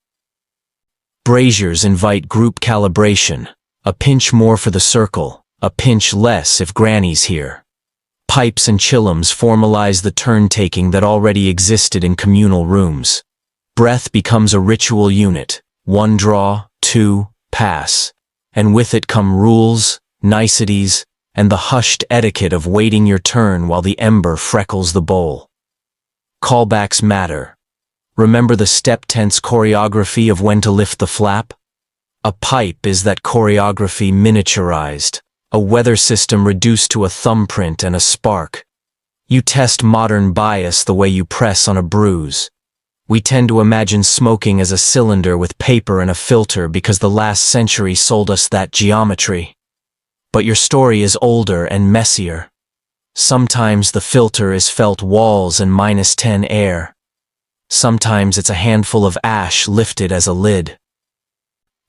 Braziers invite group calibration, a pinch more for the circle, a pinch less if Granny's here. pipes and chillums formalize the turn-taking that already existed in communal rooms. Breath becomes a ritual unit. 1 draw, 2, pass. And with it come rules, niceties, and the hushed etiquette of waiting your turn while the ember freckles the bowl. Callbacks matter. Remember the step tense choreography of when to lift the flap? A pipe is that choreography miniaturized, a weather system reduced to a thumbprint and a spark. You test modern bias the way you press on a bruise. We tend to imagine smoking as a cylinder with paper and a filter because the last century sold us that geometry. But your story is older and messier. Sometimes the filter is felt walls and -10 air. Sometimes it's a handful of ash lifted as a lid.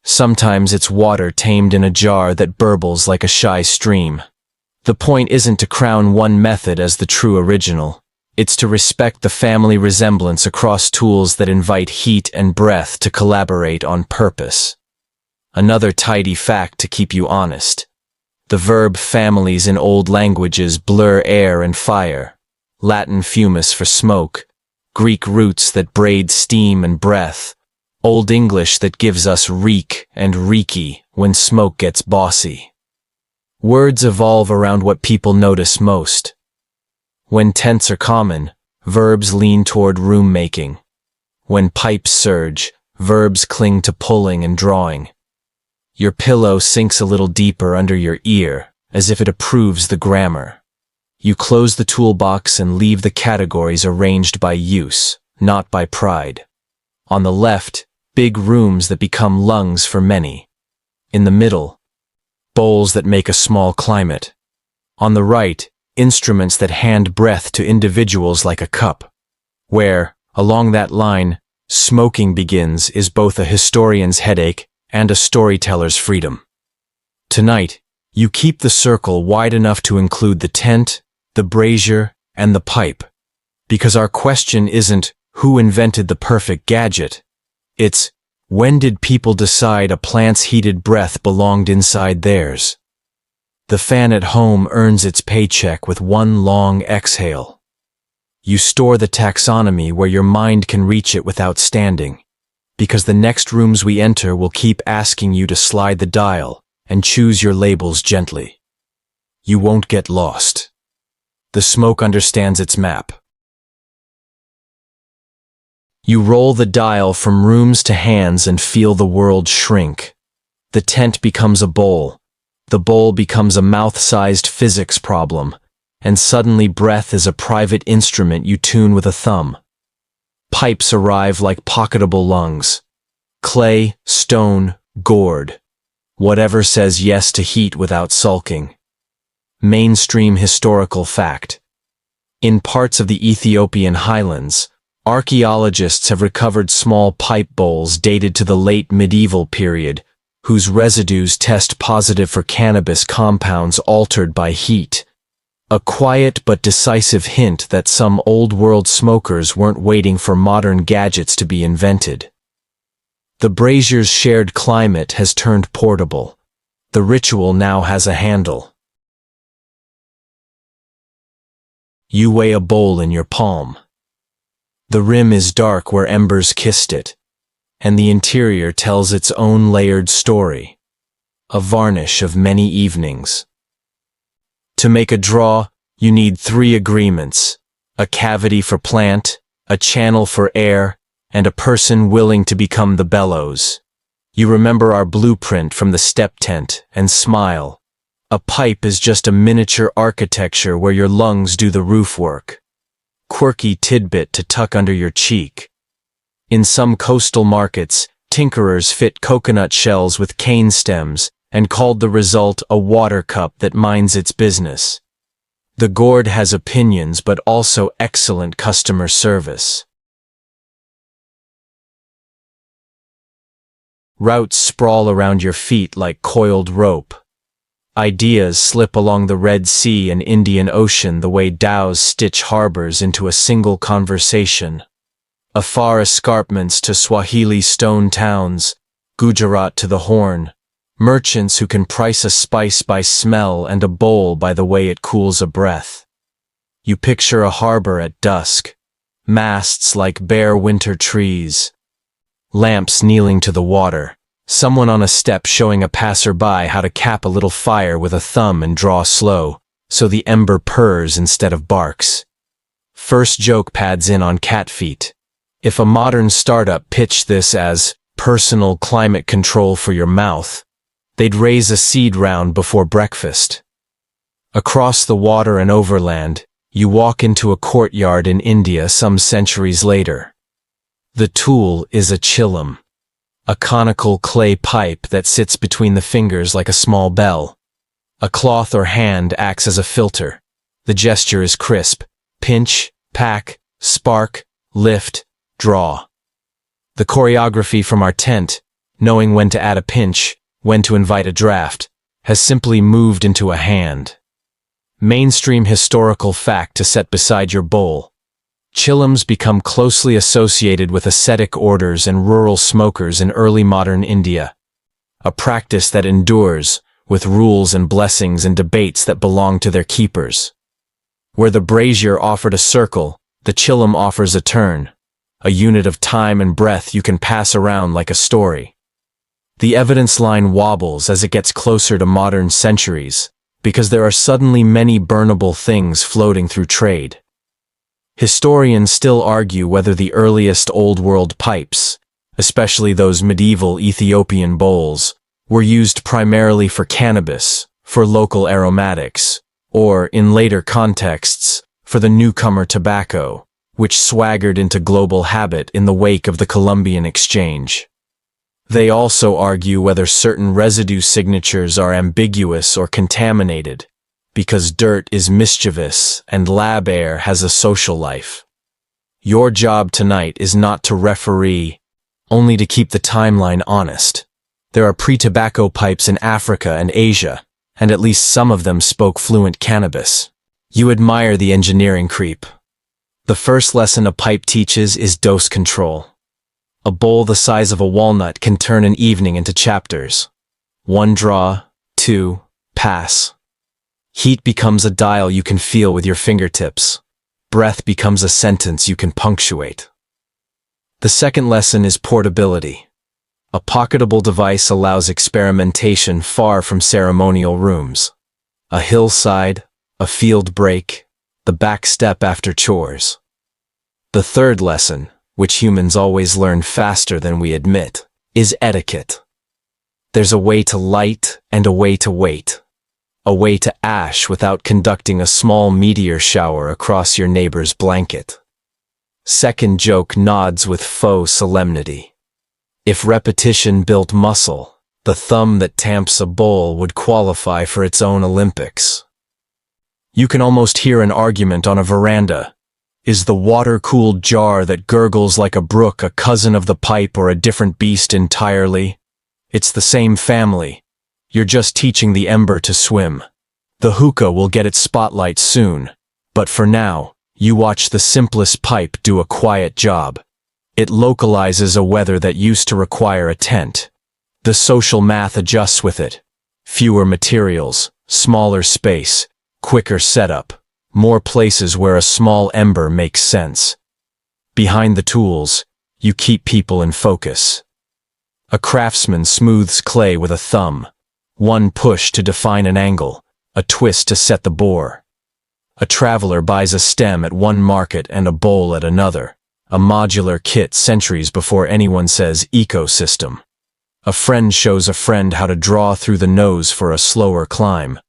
Sometimes it's water tamed in a jar that burbles like a shy stream. The point isn't to crown one method as the true original. It's to respect the family resemblance across tools that invite heat and breath to collaborate on purpose. Another tidy fact to keep you honest. The verb families in old languages blur air and fire. Latin fumus for smoke. Greek roots that braid steam and breath. Old English that gives us reek and reeky when smoke gets bossy. Words evolve around what people notice most. When tense are common, verbs lean toward room making. When pipes surge, verbs cling to pulling and drawing. Your pillow sinks a little deeper under your ear, as if it approves the grammar. You close the toolbox and leave the categories arranged by use, not by pride. On the left, big rooms that become lungs for many. In the middle, bowls that make a small climate. On the right, instruments that hand breath to individuals like a cup. Where, along that line, smoking begins is both a historian's headache and a storyteller's freedom. Tonight, you keep the circle wide enough to include the tent, the brazier, and the pipe. Because our question isn't who invented the perfect gadget. It's, when did people decide a plant's heated breath belonged inside theirs? The fan at home earns its paycheck with one long exhale. You store the taxonomy where your mind can reach it without standing, because the next rooms we enter will keep asking you to slide the dial and choose your labels gently. You won't get lost. The smoke understands its map. You roll the dial from rooms to hands and feel the world shrink. The tent becomes a bowl. The bowl becomes a mouth-sized physics problem, and suddenly breath is a private instrument you tune with a thumb. Pipes arrive like pocketable lungs. Clay, stone, gourd. Whatever says yes to heat without sulking. Mainstream historical fact. In parts of the Ethiopian highlands, archaeologists have recovered small pipe bowls dated to the late medieval period, whose residues test positive for cannabis compounds altered by heat. A quiet but decisive hint that some old-world smokers weren't waiting for modern gadgets to be invented. The brazier's shared climate has turned portable. The ritual now has a handle. You weigh a bowl in your palm. The rim is dark where embers kissed it, and the interior tells its own layered story, a varnish of many evenings. To make a draw, you need 3 agreements: a cavity for plant, a channel for air, and a person willing to become the bellows. You remember our blueprint from the step tent and smile. A pipe is just a miniature architecture where your lungs do the roof work. Quirky tidbit to tuck under your cheek. In some coastal markets, tinkerers fit coconut shells with cane stems and called the result a water cup that minds its business. The gourd has opinions but also excellent customer service. Routes sprawl around your feet like coiled rope. Ideas slip along the Red Sea and Indian Ocean the way dhows stitch harbors into a single conversation. Afar escarpments to Swahili stone towns, Gujarat to the Horn, merchants who can price a spice by smell and a bowl by the way it cools a breath. You picture a harbor at dusk, masts like bare winter trees, lamps kneeling to the water, someone on a step showing a passerby how to cap a little fire with a thumb and draw slow, so the ember purrs instead of barks. First joke pads in on cat feet. If a modern startup pitched this as personal climate control for your mouth, they'd raise a seed round before breakfast. Across the water and overland, you walk into a courtyard in India some centuries later. The tool is a chillum, a conical clay pipe that sits between the fingers like a small bell. A cloth or hand acts as a filter. The gesture is crisp: pinch, pack, spark, lift, draw. The choreography from our tent, knowing when to add a pinch, when to invite a draft, has simply moved into a hand. Mainstream historical fact to set beside your bowl. Chillums become closely associated with ascetic orders and rural smokers in early modern India. A practice that endures, with rules and blessings and debates that belong to their keepers. Where the brazier offered a circle, the chillum offers a turn, a unit of time and breath you can pass around like a story. The evidence line wobbles as it gets closer to modern centuries, because there are suddenly many burnable things floating through trade. Historians still argue whether the earliest Old World pipes, especially those medieval Ethiopian bowls, were used primarily for cannabis, for local aromatics, or, in later contexts, for the newcomer tobacco, which swaggered into global habit in the wake of the Columbian Exchange. They also argue whether certain residue signatures are ambiguous or contaminated, because dirt is mischievous and lab air has a social life. Your job tonight is not to referee, only to keep the timeline honest. There are pre-tobacco pipes in Africa and Asia, and at least some of them spoke fluent cannabis. You admire the engineering creep. The first lesson a pipe teaches is dose control. A bowl the size of a walnut can turn an evening into chapters. 1 draw, 2, pass. Heat becomes a dial you can feel with your fingertips. Breath becomes a sentence you can punctuate. The second lesson is portability. A pocketable device allows experimentation far from ceremonial rooms. A hillside, a field break, the back step after chores. The third lesson, which humans always learn faster than we admit, is etiquette. There's a way to light and a way to wait. A way to ash without conducting a small meteor shower across your neighbor's blanket. Second joke nods with faux solemnity. If repetition built muscle, the thumb that tamps a bowl would qualify for its own Olympics. You can almost hear an argument on a veranda. Is the water-cooled jar that gurgles like a brook a cousin of the pipe or a different beast entirely? It's the same family. You're just teaching the ember to swim. The hookah will get its spotlight soon, but for now, you watch the simplest pipe do a quiet job. It localizes a weather that used to require a tent. The social math adjusts with it. Fewer materials, smaller space, quicker setup, more places where a small ember makes sense. Behind the tools, you keep people in focus. A craftsman smooths clay with a thumb. One push to define an angle, a twist to set the bore. A traveler buys a stem at one market and a bowl at another. A modular kit centuries before anyone says ecosystem. A friend shows a friend how to draw through the nose for a slower climb.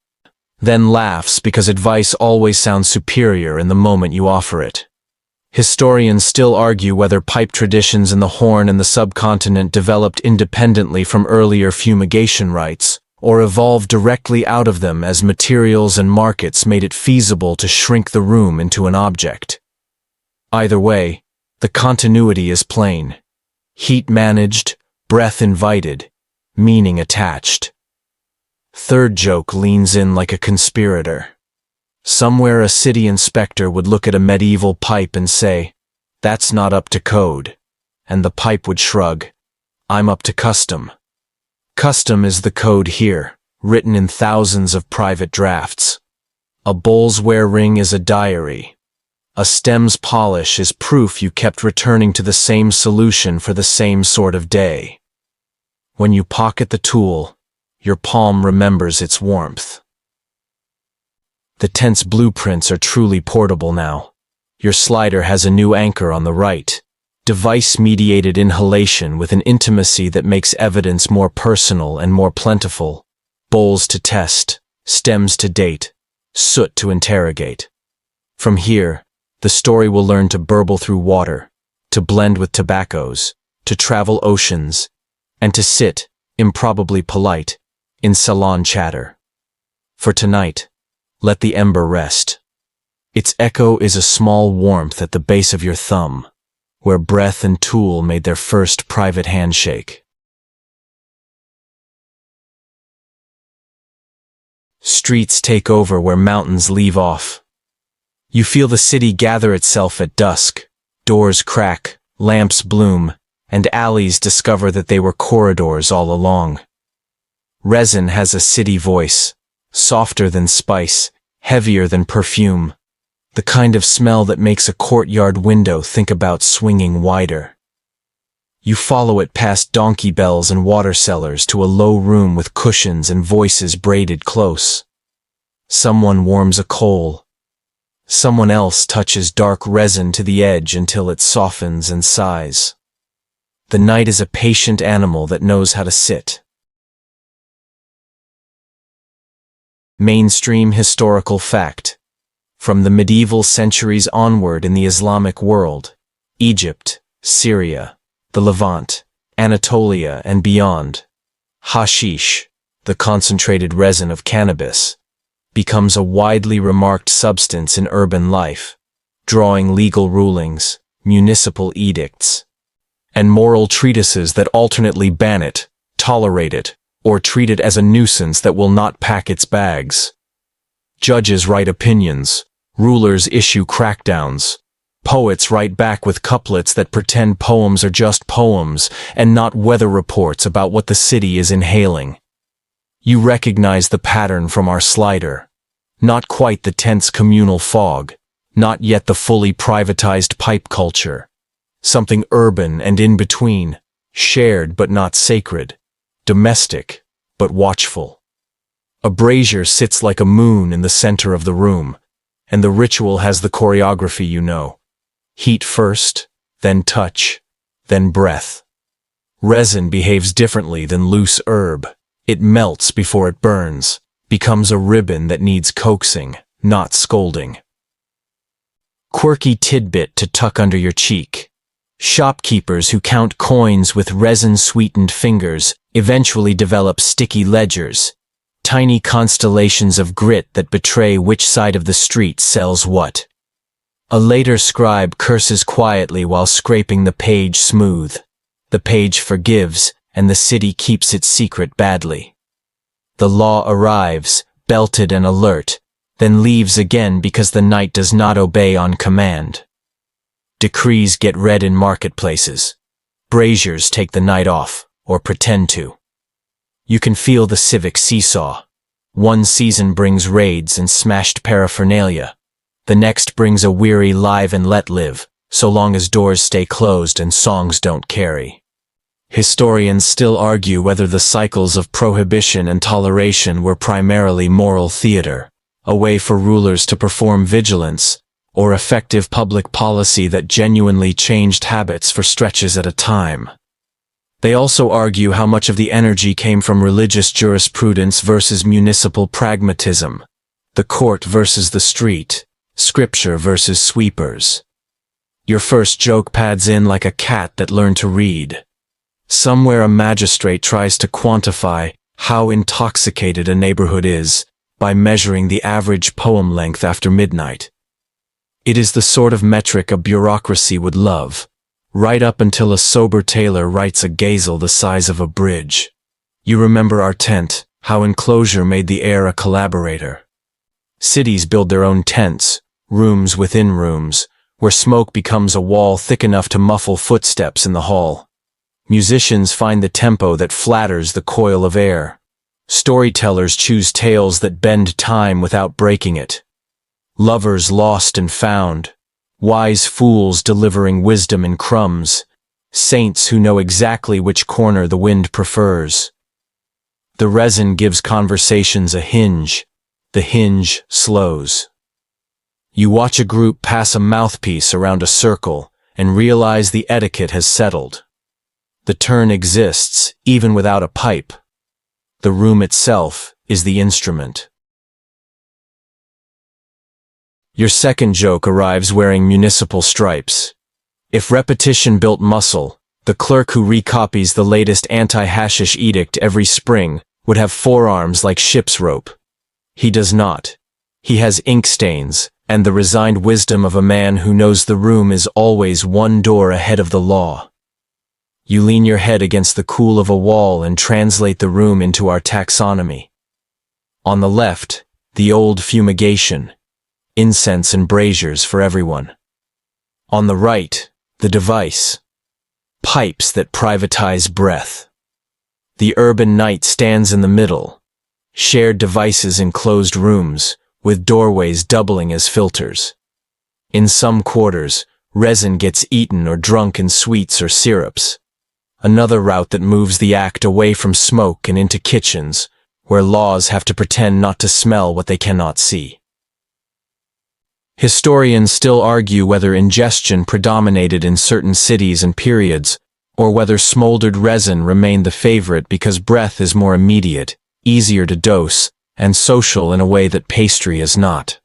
Then laughs because advice always sounds superior in the moment you offer it. Historians still argue whether pipe traditions in the Horn and the subcontinent developed independently from earlier fumigation rites, or evolved directly out of them as materials and markets made it feasible to shrink the room into an object. Either way, the continuity is plain. Heat managed, breath invited, meaning attached. Third joke leans in like a conspirator. Somewhere a city inspector would look at a medieval pipe and say, "That's not up to code." And the pipe would shrug, "I'm up to custom." Custom is the code here, written in thousands of private drafts. A bull's wear ring is a diary. A stem's polish is proof you kept returning to the same solution for the same sort of day. When you pocket the tool, your palm remembers its warmth. The tent's blueprints are truly portable now. Your slider has a new anchor on the right. Device-mediated inhalation with an intimacy that makes evidence more personal and more plentiful. Bowls to test, stems to date, soot to interrogate. From here, the story will learn to burble through water, to blend with tobaccos, to travel oceans, and to sit, improbably polite, in salon chatter. For tonight, let the ember rest. Its echo is a small warmth at the base of your thumb, where breath and tool made their first private handshake. Streets take over where mountains leave off. You feel the city gather itself at dusk, doors crack, lamps bloom, and alleys discover that they were corridors all along. Resin has a city voice, softer than spice, heavier than perfume, the kind of smell that makes a courtyard window think about swinging wider. You follow it past donkey bells and water cellars to a low room with cushions and voices braided close. Someone warms a coal. Someone else touches dark resin to the edge until it softens and sighs. The night is a patient animal that knows how to sit. Mainstream historical fact. From the medieval centuries onward in the Islamic world, Egypt, Syria, the Levant, Anatolia, and beyond, hashish, the concentrated resin of cannabis, becomes a widely remarked substance in urban life, drawing legal rulings, municipal edicts, and moral treatises that alternately ban it, tolerate it, or treat it as a nuisance that will not pack its bags. Judges write opinions, rulers issue crackdowns, poets write back with couplets that pretend poems are just poems and not weather reports about what the city is inhaling. You recognize the pattern from our slider. Not quite the tense communal fog, not yet the fully privatized pipe culture. Something urban and in between, shared but not sacred, domestic but watchful. A brazier sits like a moon in the center of the room, and the ritual has the choreography you know. Heat first, then touch, then breath. Resin behaves differently than loose herb. It melts before it burns, becomes a ribbon that needs coaxing, not scolding. Quirky tidbit to tuck under your cheek. Shopkeepers who count coins with resin-sweetened fingers eventually develop sticky ledgers, tiny constellations of grit that betray which side of the street sells what. A later scribe curses quietly while scraping the page smooth. The page forgives, and the city keeps its secret badly. The law arrives, belted and alert, then leaves again because the night does not obey on command. Decrees get read in marketplaces. Braziers take the night off, or pretend to. You can feel the civic seesaw. One season brings raids and smashed paraphernalia. The next brings a weary live and let live, so long as doors stay closed and songs don't carry. Historians still argue whether the cycles of prohibition and toleration were primarily moral theater, a way for rulers to perform vigilance, or effective public policy that genuinely changed habits for stretches at a time. They also argue how much of the energy came from religious jurisprudence versus municipal pragmatism, the court versus the street, scripture versus sweepers. Your first joke pads in like a cat that learned to read. Somewhere a magistrate tries to quantify how intoxicated a neighborhood is by measuring the average poem length after midnight. It is the sort of metric a bureaucracy would love, right up until a sober tailor writes a gazel the size of a bridge. You remember our tent, how enclosure made the air a collaborator. Cities build their own tents, rooms within rooms, where smoke becomes a wall thick enough to muffle footsteps in the hall. Musicians find the tempo that flatters the coil of air. Storytellers choose tales that bend time without breaking it. lovers lost and found, wise fools delivering wisdom in crumbs, saints who know exactly which corner the wind prefers. The resin gives conversations a hinge, the hinge slows. You watch a group pass a mouthpiece around a circle and realize the etiquette has settled. The turn exists, even without a pipe. The room itself is the instrument. Your second joke arrives wearing municipal stripes. If repetition built muscle, the clerk who recopies the latest anti-hashish edict every spring would have forearms like ship's rope. He does not. He has ink stains and the resigned wisdom of a man who knows the room is always one door ahead of the law. You lean your head against the cool of a wall and translate the room into our taxonomy. On the left, the old fumigation, incense and braziers for everyone. On the right, the device, pipes that privatize breath. The urban night stands in the middle, shared devices in closed rooms, with doorways doubling as filters. In some quarters, resin gets eaten or drunk in sweets or syrups. Another route that moves the act away from smoke and into kitchens, where laws have to pretend not to smell what they cannot see. Historians still argue whether ingestion predominated in certain cities and periods, or whether smoldered resin remained the favorite because breath is more immediate, easier to dose, and social in a way that pastry is not.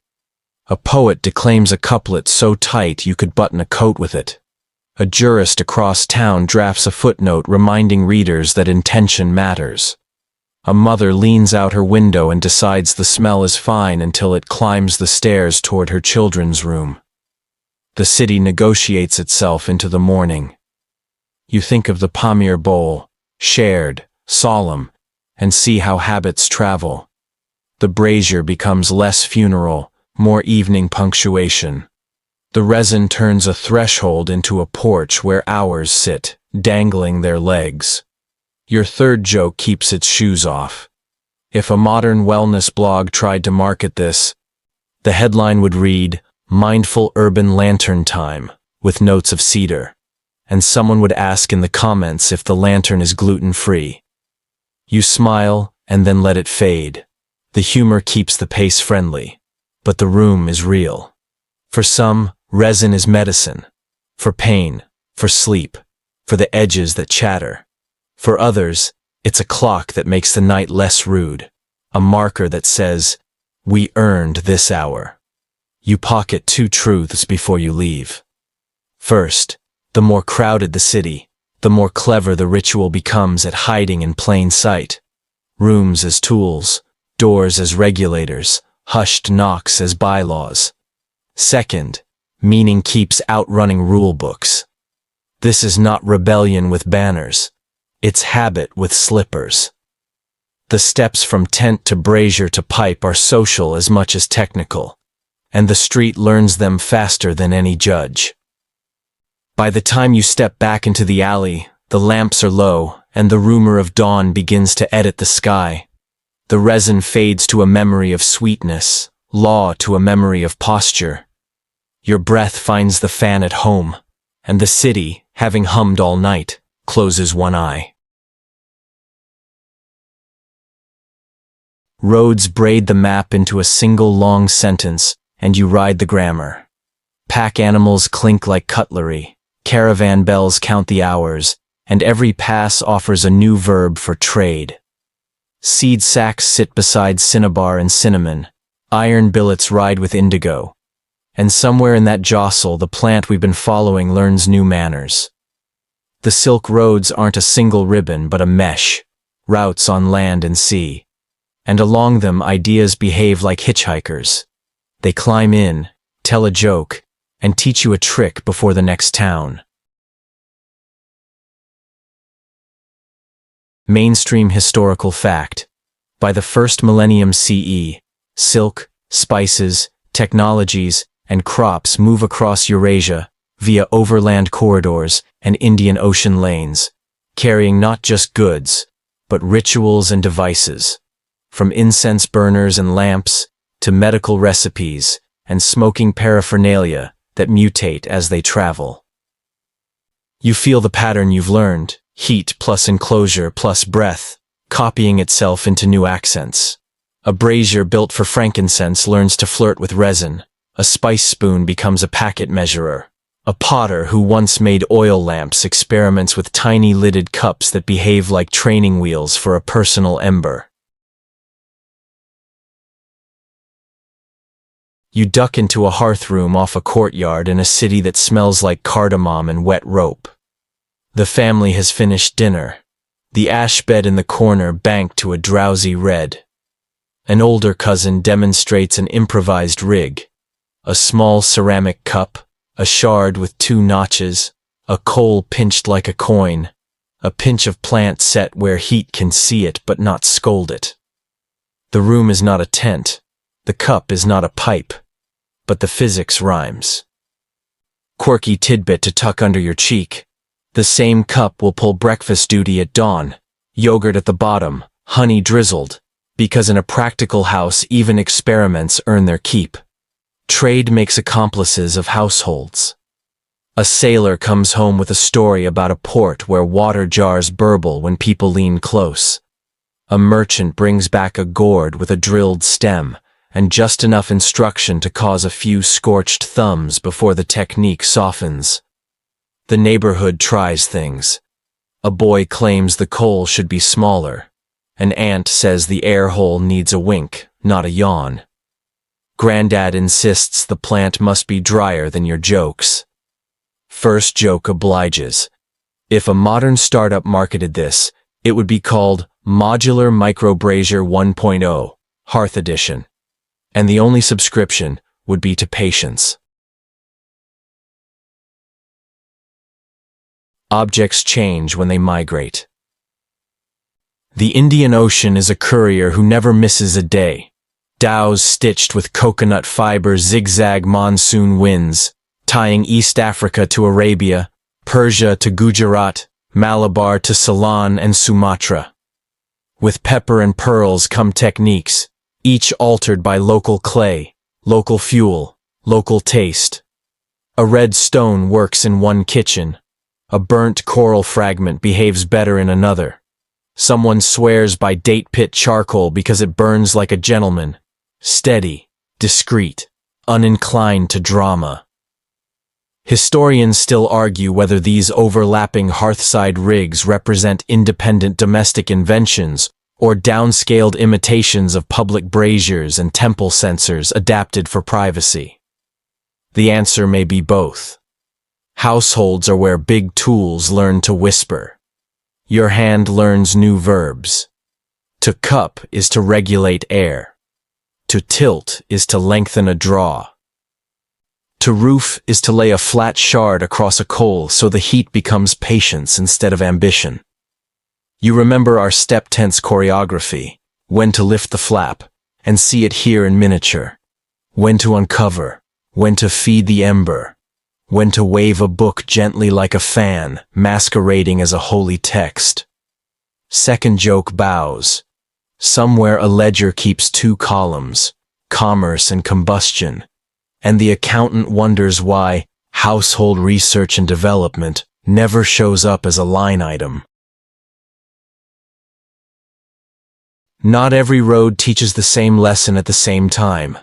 A poet declaims a couplet so tight you could button a coat with it. A jurist across town drafts a footnote reminding readers that intention matters. A mother leans out her window and decides the smell is fine until it climbs the stairs toward her children's room. The city negotiates itself into the morning. You think of the Pamir bowl, shared, solemn, and see how habits travel. The brazier becomes less funeral, more evening punctuation. The resin turns a threshold into a porch where hours sit, dangling their legs. Your third joke keeps its shoes off. If a modern wellness blog tried to market this, the headline would read, "Mindful Urban Lantern Time," with notes of cedar. And someone would ask in the comments if the lantern is gluten-free. You smile and then let it fade. The humor keeps the pace friendly, but the room is real. For some, resin is medicine. For pain, for sleep, for the edges that chatter. For others, it's a clock that makes the night less rude, a marker that says, "We earned this hour." You pocket 2 truths before you leave. First, the more crowded the city, the more clever the ritual becomes at hiding in plain sight. Rooms as tools, doors as regulators, hushed knocks as bylaws. Second, meaning keeps outrunning rule books. This is not rebellion with banners. It's habit with slippers. The steps from tent to brazier to pipe are social as much as technical, and the street learns them faster than any judge. By the time you step back into the alley, the lamps are low, and the rumor of dawn begins to edit the sky. The resin fades to a memory of sweetness, law to a memory of posture. Your breath finds the fan at home, and the city, having hummed all night, closes one eye. Roads braid the map into a single long sentence, and you ride the grammar. Pack animals clink like cutlery, caravan bells count the hours, and every pass offers a new verb for trade. Seed sacks sit beside cinnabar and cinnamon, iron billets ride with indigo, and somewhere in that jostle the plant we've been following learns new manners. The silk roads aren't a single ribbon but a mesh, routes on land and sea, and along them ideas behave like hitchhikers. They climb in, tell a joke, and teach you a trick before the next town. Mainstream historical fact. By the first millennium CE, silk, spices, technologies, and crops move across Eurasia via overland corridors and Indian Ocean lanes, carrying not just goods, but rituals and devices. From incense burners and lamps to medical recipes, and smoking paraphernalia that mutate as they travel. You feel the pattern you've learned, heat plus enclosure plus breath, copying itself into new accents. A brazier built for frankincense learns to flirt with resin. A spice spoon becomes a packet measurer. A potter who once made oil lamps experiments with tiny lidded cups that behave like training wheels for a personal ember. You duck into a hearth room off a courtyard in a city that smells like cardamom and wet rope. The family has finished dinner. The ash bed in the corner banked to a drowsy red. An older cousin demonstrates an improvised rig. A small ceramic cup, a shard with 2 notches, a coal pinched like a coin, a pinch of plant set where heat can see it but not scold it. The room is not a tent, the cup is not a pipe, but the physics rhymes. Quirky tidbit to tuck under your cheek. The same cup will pull breakfast duty at dawn, yogurt at the bottom, honey drizzled, because in a practical house even experiments earn their keep. Trade makes accomplices of households. A sailor comes home with a story about a port where water jars burble when people lean close. A merchant brings back a gourd with a drilled stem and just enough instruction to cause a few scorched thumbs before the technique softens. The neighborhood tries things. A boy claims the coal should be smaller. An aunt says the air hole needs a wink, not a yawn. Granddad insists the plant must be drier than your jokes. First joke obliges. If a modern startup marketed this, it would be called Modular Micro Brazier 1.0, Hearth Edition. And the only subscription would be to patience. Objects change when they migrate. The Indian Ocean is a courier who never misses a day. Dhows stitched with coconut fiber zigzag monsoon winds, tying East Africa to Arabia, Persia to Gujarat, Malabar to Ceylon and Sumatra. With pepper and pearls come techniques, each altered by local clay, local fuel, local taste. A red stone works in one kitchen. A burnt coral fragment behaves better in another. Someone swears by date pit charcoal because it burns like a gentleman. Steady, discreet, uninclined to drama. Historians still argue whether these overlapping hearthside rigs represent independent domestic inventions or downscaled imitations of public braziers and temple censors adapted for privacy. The answer may be both. Households are where big tools learn to whisper. Your hand learns new verbs. To cup is to regulate air. To tilt is to lengthen a draw. To roof is to lay a flat shard across a coal so the heat becomes patience instead of ambition. You remember our step tense choreography, when to lift the flap, and see it here in miniature. When to uncover, when to feed the ember, when to wave a book gently like a fan, masquerading as a holy text. Second joke bows. Somewhere a ledger keeps 2 columns, commerce and combustion, and the accountant wonders why household research and development never shows up as a line item. Not every road teaches the same lesson at the same time.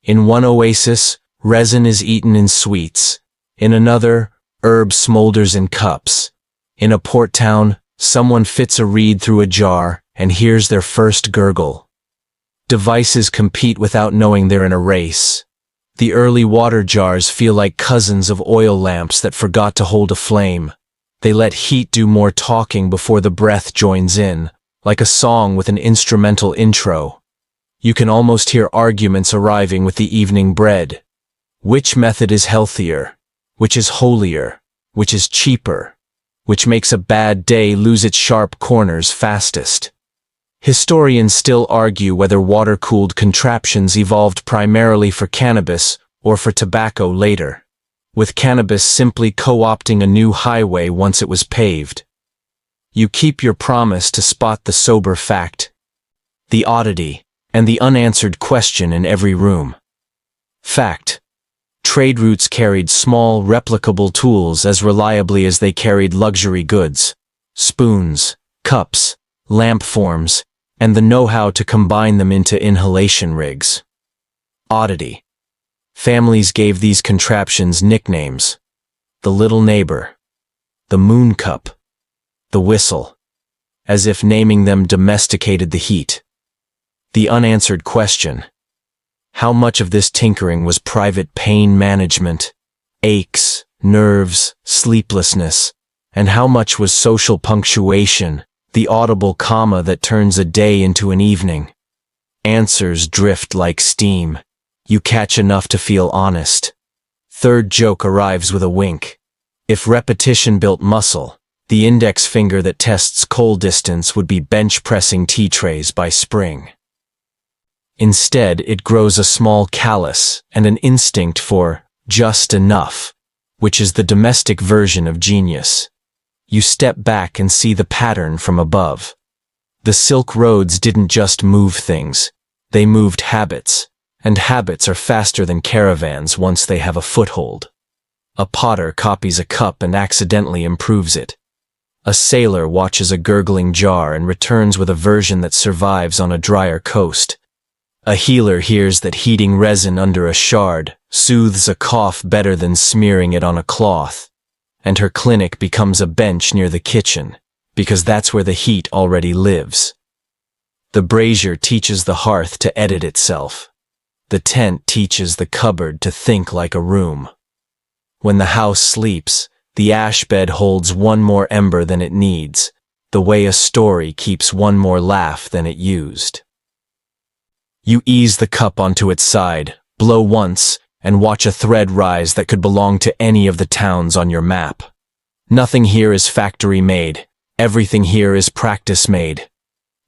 In one oasis, resin is eaten in sweets. In another, herb smolders in cups. In a port town, someone fits a reed through a jar and hears their first gurgle. Devices compete without knowing they're in a race. The early water jars feel like cousins of oil lamps that forgot to hold a flame. They let heat do more talking before the breath joins in, like a song with an instrumental intro. You can almost hear arguments arriving with the evening bread. Which method is healthier? Which is holier? Which is cheaper? Which makes a bad day lose its sharp corners fastest? Historians still argue whether water-cooled contraptions evolved primarily for cannabis or for tobacco later, with cannabis simply co-opting a new highway once it was paved. You keep your promise to spot the sober fact, the oddity, and the unanswered question in every room. Fact. Trade routes carried small, replicable tools as reliably as they carried luxury goods. Spoons, cups, lamp forms, and the know-how to combine them into inhalation rigs. Oddity. Families gave these contraptions nicknames. The little neighbor, the moon cup, the whistle, as if naming them domesticated the heat. The unanswered question: how much of this tinkering was private pain management, aches, nerves, sleeplessness, and how much was social punctuation, the audible comma that turns a day into an evening? Answers drift like steam. You catch enough to feel honest. Third joke arrives with a wink. If repetition built muscle, the index finger that tests coal distance would be bench pressing tea trays by spring. Instead, it grows a small callus and an instinct for just enough, which is the domestic version of genius. You step back and see the pattern from above. The Silk Roads didn't just move things, they moved habits, and habits are faster than caravans once they have a foothold. A potter copies a cup and accidentally improves it. A sailor watches a gurgling jar and returns with a version that survives on a drier coast. A healer hears that heating resin under a shard soothes a cough better than smearing it on a cloth, and her clinic becomes a bench near the kitchen, because that's where the heat already lives. The brazier teaches the hearth to edit itself. The tent teaches the cupboard to think like a room. When the house sleeps, the ash bed holds one more ember than it needs, the way a story keeps one more laugh than it used. You ease the cup onto its side, blow once, and watch a thread rise that could belong to any of the towns on your map. Nothing here is factory made, everything here is practice made.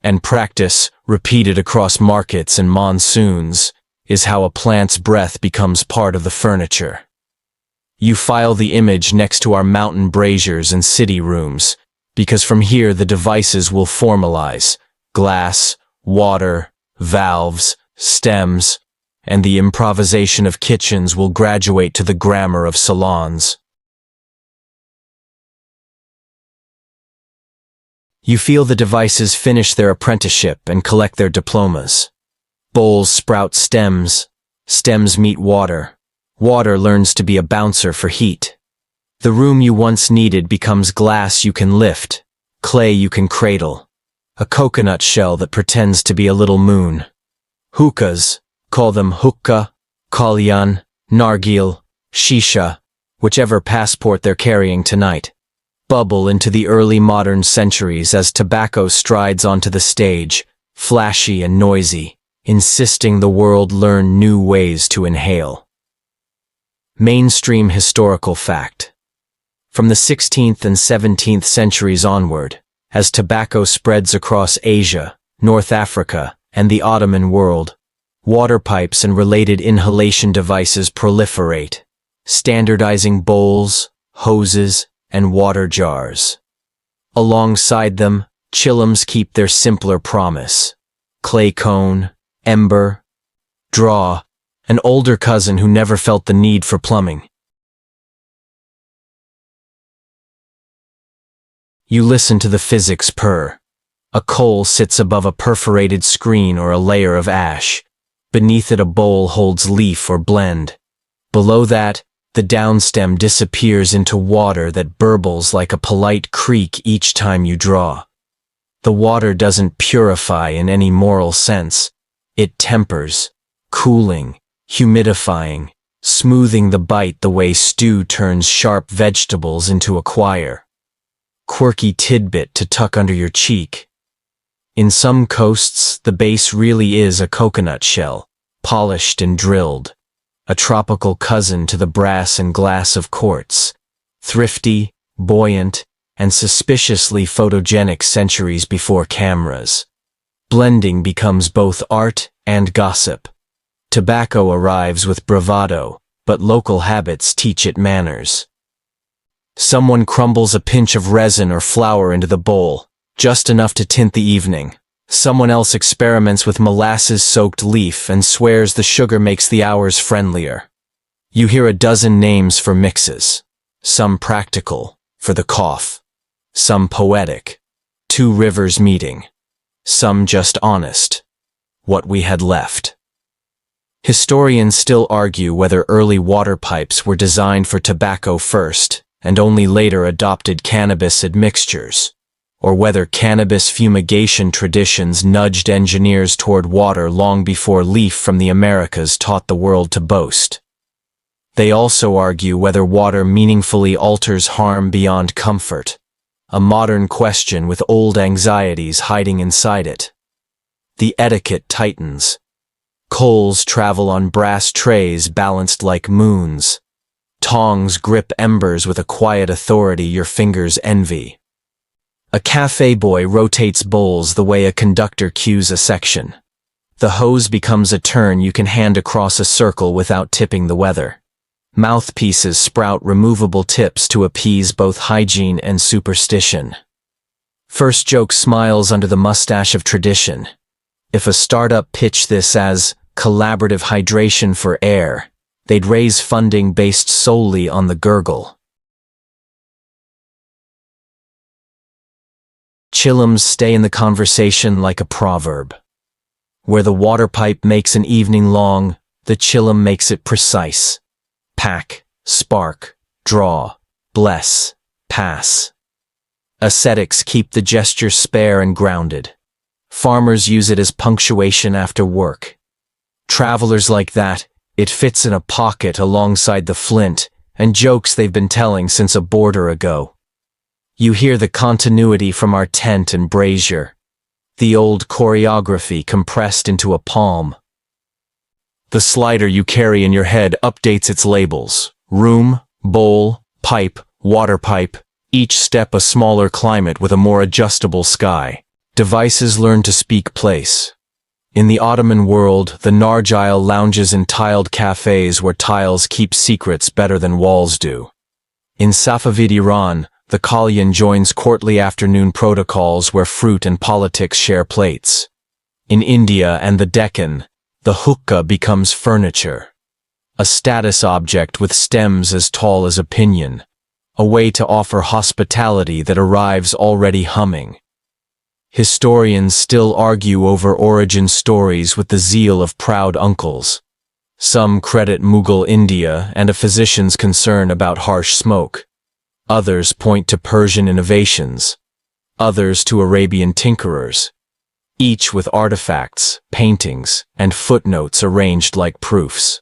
And practice, repeated across markets and monsoons, is how a plant's breath becomes part of the furniture. You file the image next to our mountain braziers and city rooms, because from here the devices will formalize: glass, water, valves, stems, and the improvisation of kitchens will graduate to the grammar of salons. You feel the devices finish their apprenticeship and collect their diplomas. Bowls sprout stems, stems meet water, water learns to be a bouncer for heat. The room you once needed becomes glass you can lift, clay you can cradle, a coconut shell that pretends to be a little moon. Hookahs, call them hookah, kalyan, nargil, shisha, whichever passport they're carrying tonight, bubble into the early modern centuries as tobacco strides onto the stage, flashy and noisy, insisting the world learn new ways to inhale. Mainstream historical fact. From the 16th and 17th centuries onward, as tobacco spreads across Asia, North Africa, and the Ottoman world, water pipes and related inhalation devices proliferate, standardizing bowls, hoses, and water jars. Alongside them, chillums keep their simpler promise: clay cone, ember, draw, an older cousin who never felt the need for plumbing. You listen to the physics purr. A coal sits above a perforated screen or a layer of ash. Beneath it a bowl holds leaf or blend. Below that, the downstem disappears into water that burbles like a polite creek each time you draw. The water doesn't purify in any moral sense. It tempers, cooling, humidifying, smoothing the bite the way stew turns sharp vegetables into a choir. Quirky tidbit to tuck under your cheek. In some coasts, the base really is a coconut shell, polished and drilled, a tropical cousin to the brass and glass of quartz, thrifty, buoyant, and suspiciously photogenic centuries before cameras. Blending becomes both art and gossip. Tobacco arrives with bravado, but local habits teach it manners. Someone crumbles a pinch of resin or flour into the bowl, just enough to tint the evening. Someone else experiments with molasses-soaked leaf and swears the sugar makes the hours friendlier. You hear a dozen names for mixes. Some practical, for the cough. Some poetic, two rivers meeting. Some just honest, what we had left. Historians still argue whether early water pipes were designed for tobacco first and only later adopted cannabis admixtures, or whether cannabis fumigation traditions nudged engineers toward water long before leaf from the Americas taught the world to boast. They also argue whether water meaningfully alters harm beyond comfort, a modern question with old anxieties hiding inside it. The etiquette tightens. Coals travel on brass trays balanced like moons. Tongs grip embers with a quiet authority your fingers envy. A cafe boy rotates bowls the way a conductor cues a section. The hose becomes a turn you can hand across a circle without tipping the weather. Mouthpieces sprout removable tips to appease both hygiene and superstition. First joke smiles under the mustache of tradition. If a startup pitched this as collaborative hydration for air, they'd raise funding based solely on the gurgle. Chillums stay in the conversation like a proverb. Where the water pipe makes an evening long, the chillum makes it precise. Pack, spark, draw, bless, pass. Ascetics keep the gesture spare and grounded. Farmers use it as punctuation after work. Travelers like that, it fits in a pocket alongside the flint and jokes they've been telling since a border ago. You hear the continuity from our tent and brazier, the old choreography compressed into a palm. The slider you carry in your head updates its labels: room, bowl, pipe, water pipe, each step a smaller climate with a more adjustable sky. Devices learn to speak place. In the Ottoman world, the Nargile lounges in tiled cafes where tiles keep secrets better than walls do. In Safavid Iran, the kalyan joins courtly afternoon protocols where fruit and politics share plates. In India and the Deccan, the hookah becomes furniture. A status object with stems as tall as a pinion. A way to offer hospitality that arrives already humming. Historians still argue over origin stories with the zeal of proud uncles. Some credit Mughal India and a physician's concern about harsh smoke. Others point to Persian innovations. Others to Arabian tinkerers. Each with artifacts, paintings, and footnotes arranged like proofs.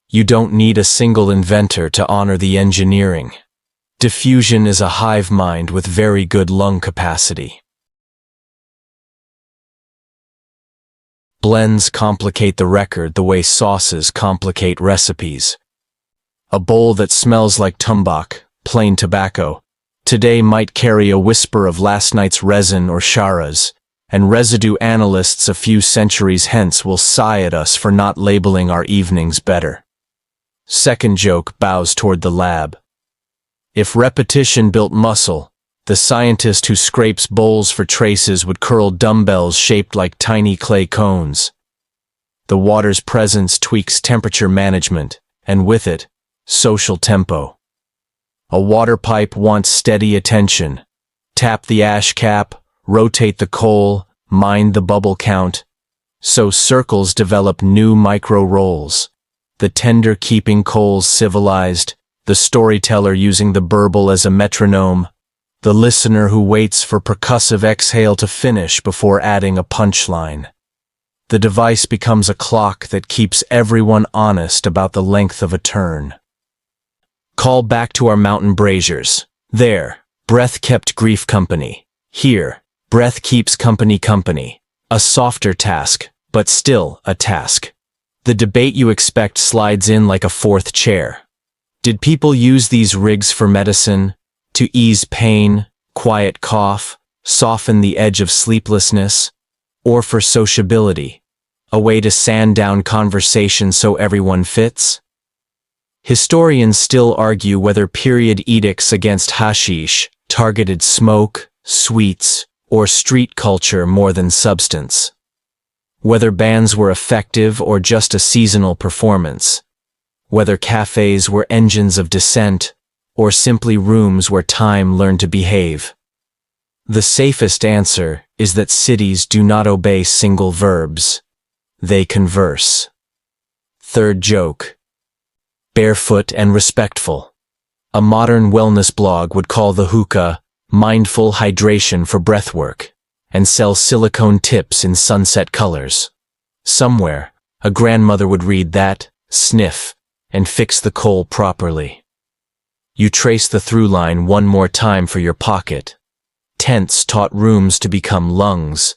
You don't need a single inventor to honor the engineering. Diffusion is a hive mind with very good lung capacity. Blends complicate the record the way sauces complicate recipes. A bowl that smells like tumbak, plain tobacco, today might carry a whisper of last night's resin or charas, and residue analysts a few centuries hence will sigh at us for not labeling our evenings better. Second joke bows toward the lab. If repetition built muscle, the scientist who scrapes bowls for traces would curl dumbbells shaped like tiny clay cones. The water's presence tweaks temperature management, and with it, social tempo. A water pipe wants steady attention. Tap the ash cap, rotate the coal, mind the bubble count. So circles develop new micro-roles. The tender keeping coals civilized, the storyteller using the burble as a metronome, the listener who waits for percussive exhale to finish before adding a punchline. The device becomes a clock that keeps everyone honest about the length of a turn. Call back to our mountain braziers. There, breath kept grief company. Here, breath keeps company company. A softer task, but still a task. The debate you expect slides in like a fourth chair. Did people use these rigs for medicine? To ease pain, quiet cough, soften the edge of sleeplessness? Or for sociability? A way to sand down conversation so everyone fits? Historians still argue whether period edicts against hashish targeted smoke, sweets, or street culture more than substance. Whether bands were effective or just a seasonal performance, whether cafes were engines of dissent or simply rooms where time learned to behave. The safest answer is that cities do not obey single verbs. They converse. Third joke. Barefoot and respectful. A modern wellness blog would call the hookah mindful hydration for breathwork and sell silicone tips in sunset colors. Somewhere, a grandmother would read that, sniff, and fix the coal properly. You trace the through line one more time for your pocket. Tents taught rooms to become lungs.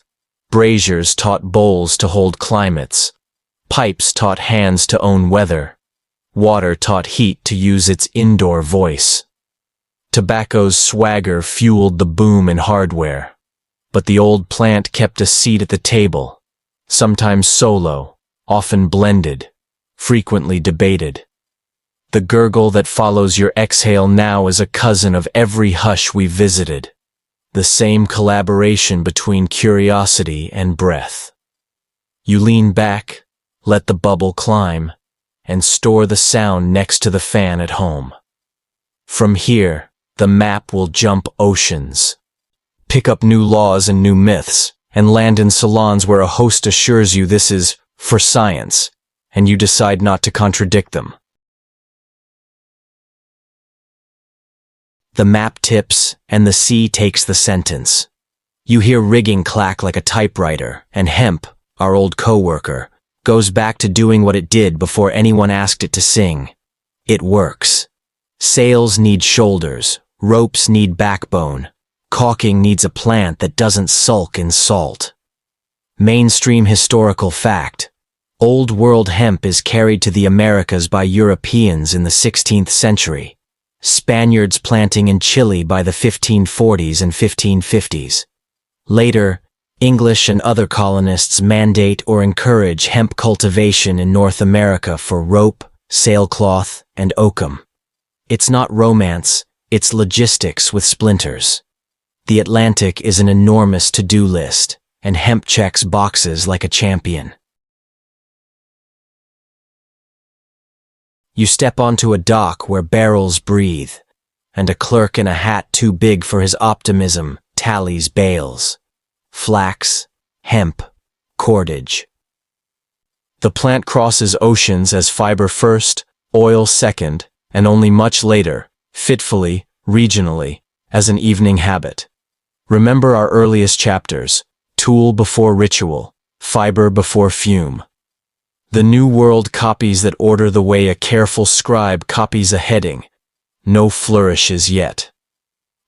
Braziers taught bowls to hold climates. Pipes taught hands to own weather. Water taught heat to use its indoor voice. Tobacco's swagger fueled the boom in hardware. But the old plant kept a seat at the table, sometimes solo, often blended, frequently debated. The gurgle that follows your exhale now is a cousin of every hush we visited. The same collaboration between curiosity and breath. You lean back, let the bubble climb, and store the sound next to the fan at home. From here, the map will jump oceans. Pick up new laws and new myths, and land in salons where a host assures you this is for science, and you decide not to contradict them. The map tips, and the sea takes the sentence. You hear rigging clack like a typewriter, and hemp, our old co-worker, goes back to doing what it did before anyone asked it to sing. It works. Sails need shoulders, ropes need backbone, caulking needs a plant that doesn't sulk in salt. Mainstream historical fact. Old world hemp is carried to the Americas by Europeans in the 16th century. Spaniards planting in Chile by the 1540s and 1550s. Later, English and other colonists mandate or encourage hemp cultivation in North America for rope, sailcloth, and oakum. It's not romance, it's logistics with splinters. The Atlantic is an enormous to-do list, and hemp checks boxes like a champion. You step onto a dock where barrels breathe, and a clerk in a hat too big for his optimism tallies bales. Flax, hemp, cordage. The plant crosses oceans as fiber first, oil second, and only much later, fitfully, regionally, as an evening habit. Remember our earliest chapters, tool before ritual, fiber before fume. The New World copies that order the way a careful scribe copies a heading. No flourishes yet.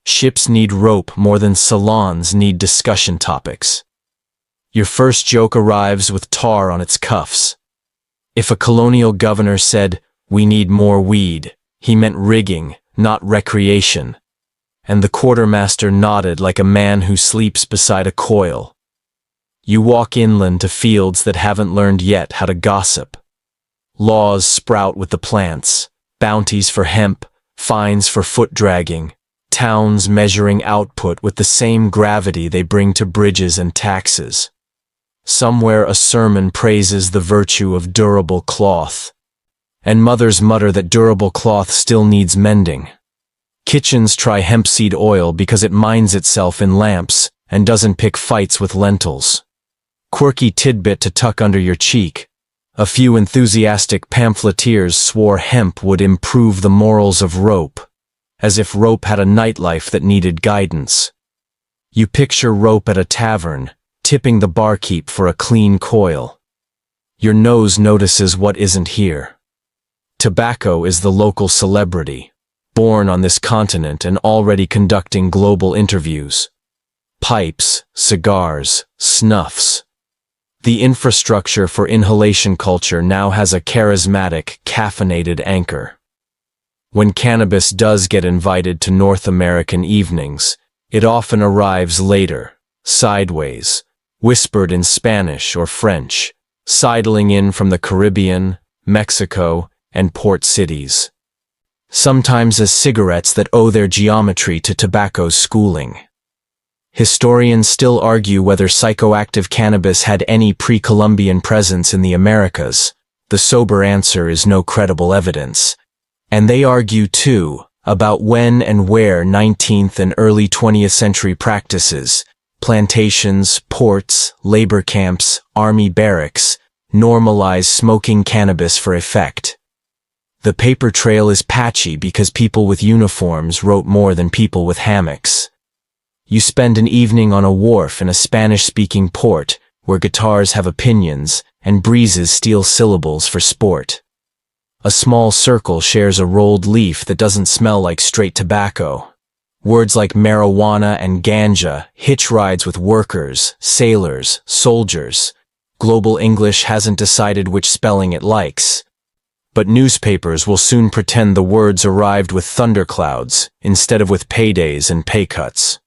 Ships need rope more than salons need discussion topics. Your first joke arrives with tar on its cuffs. If a colonial governor said, "We need more weed," he meant rigging, not recreation. And the quartermaster nodded like a man who sleeps beside a coil. You walk inland to fields that haven't learned yet how to gossip. Laws sprout with the plants, bounties for hemp, fines for foot dragging, towns measuring output with the same gravity they bring to bridges and taxes. Somewhere a sermon praises the virtue of durable cloth, and mothers mutter that durable cloth still needs mending. Kitchens try hemp seed oil because it mines itself in lamps and doesn't pick fights with lentils. Quirky tidbit to tuck under your cheek. A few enthusiastic pamphleteers swore hemp would improve the morals of rope, as if rope had a nightlife that needed guidance. You picture rope at a tavern, tipping the barkeep for a clean coil. Your nose notices what isn't here. Tobacco is the local celebrity, born on this continent and already conducting global interviews. Pipes, cigars, snuffs. The infrastructure for inhalation culture now has a charismatic, caffeinated anchor. When cannabis does get invited to North American evenings, it often arrives later, sideways, whispered in Spanish or French, sidling in from the Caribbean, Mexico, and port cities. Sometimes as cigarettes that owe their geometry to tobacco's schooling. Historians still argue whether psychoactive cannabis had any pre-Columbian presence in the Americas. The sober answer is no credible evidence. And they argue, too, about when and where 19th and early 20th century practices, plantations, ports, labor camps, army barracks, normalized smoking cannabis for effect. The paper trail is patchy because people with uniforms wrote more than people with hammocks. You spend an evening on a wharf in a Spanish-speaking port where guitars have opinions and breezes steal syllables for sport. A small circle shares a rolled leaf that doesn't smell like straight tobacco. Words like marijuana and ganja hitch rides with workers, sailors, soldiers. Global English hasn't decided which spelling it likes. But newspapers will soon pretend the words arrived with thunderclouds instead of with paydays and pay cuts.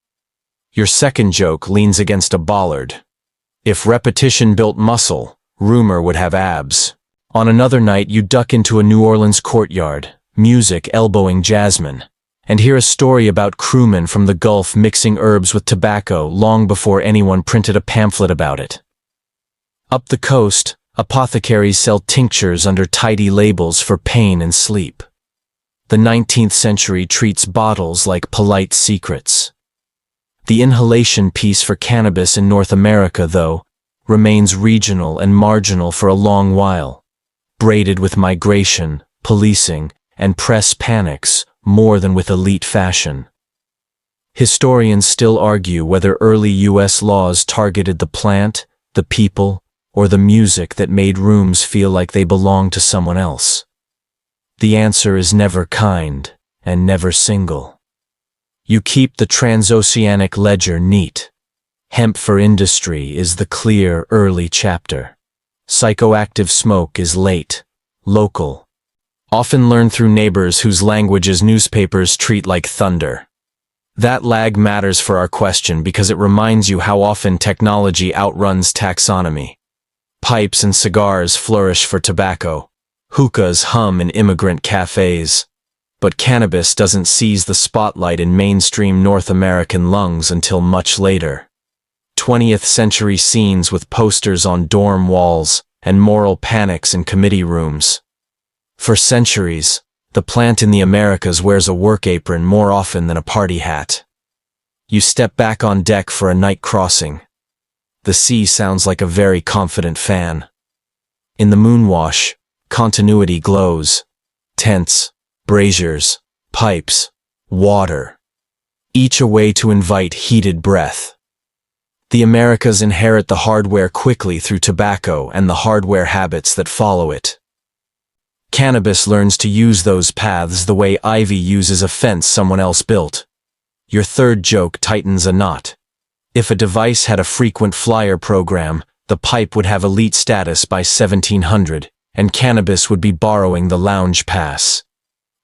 Your second joke leans against a bollard. If repetition built muscle, rumor would have abs. On another night, you duck into a New Orleans courtyard, music elbowing jasmine, and hear a story about crewmen from the Gulf mixing herbs with tobacco long before anyone printed a pamphlet about it. Up the coast, apothecaries sell tinctures under tidy labels for pain and sleep. The 19th century treats bottles like polite secrets. The inhalation piece for cannabis in North America, though, remains regional and marginal for a long while, braided with migration, policing, and press panics more than with elite fashion. Historians still argue whether early U.S. laws targeted the plant, the people, or the music that made rooms feel like they belonged to someone else. The answer is never kind and never single. You keep the transoceanic ledger neat. Hemp for industry is the clear, early chapter. Psychoactive smoke is late, local, often learned through neighbors whose languages newspapers treat like thunder. That lag matters for our question because it reminds you how often technology outruns taxonomy. Pipes and cigars flourish for tobacco. Hookahs hum in immigrant cafes. But cannabis doesn't seize the spotlight in mainstream North American lungs until much later. 20th century scenes with posters on dorm walls and moral panics in committee rooms. For centuries, the plant in the Americas wears a work apron more often than a party hat. You step back on deck for a night crossing. The sea sounds like a very confident fan. In the moonwash, continuity glows. Tents, braziers, pipes, water. Each a way to invite heated breath. The Americas inherit the hardware quickly through tobacco and the hardware habits that follow it. Cannabis learns to use those paths the way ivy uses a fence someone else built. Your third joke tightens a knot. If a device had a frequent flyer program, the pipe would have elite status by 1700, and cannabis would be borrowing the lounge pass.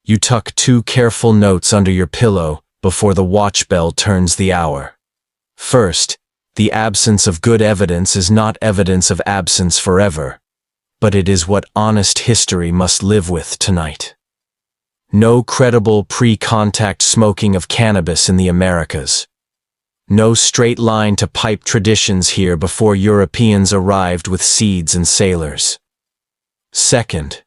You tuck 2 careful notes under your pillow before the watch bell turns the hour. First, the absence of good evidence is not evidence of absence forever, but it is what honest history must live with tonight. No credible pre-contact smoking of cannabis in the Americas. No straight line to pipe traditions here before Europeans arrived with seeds and sailors. Second,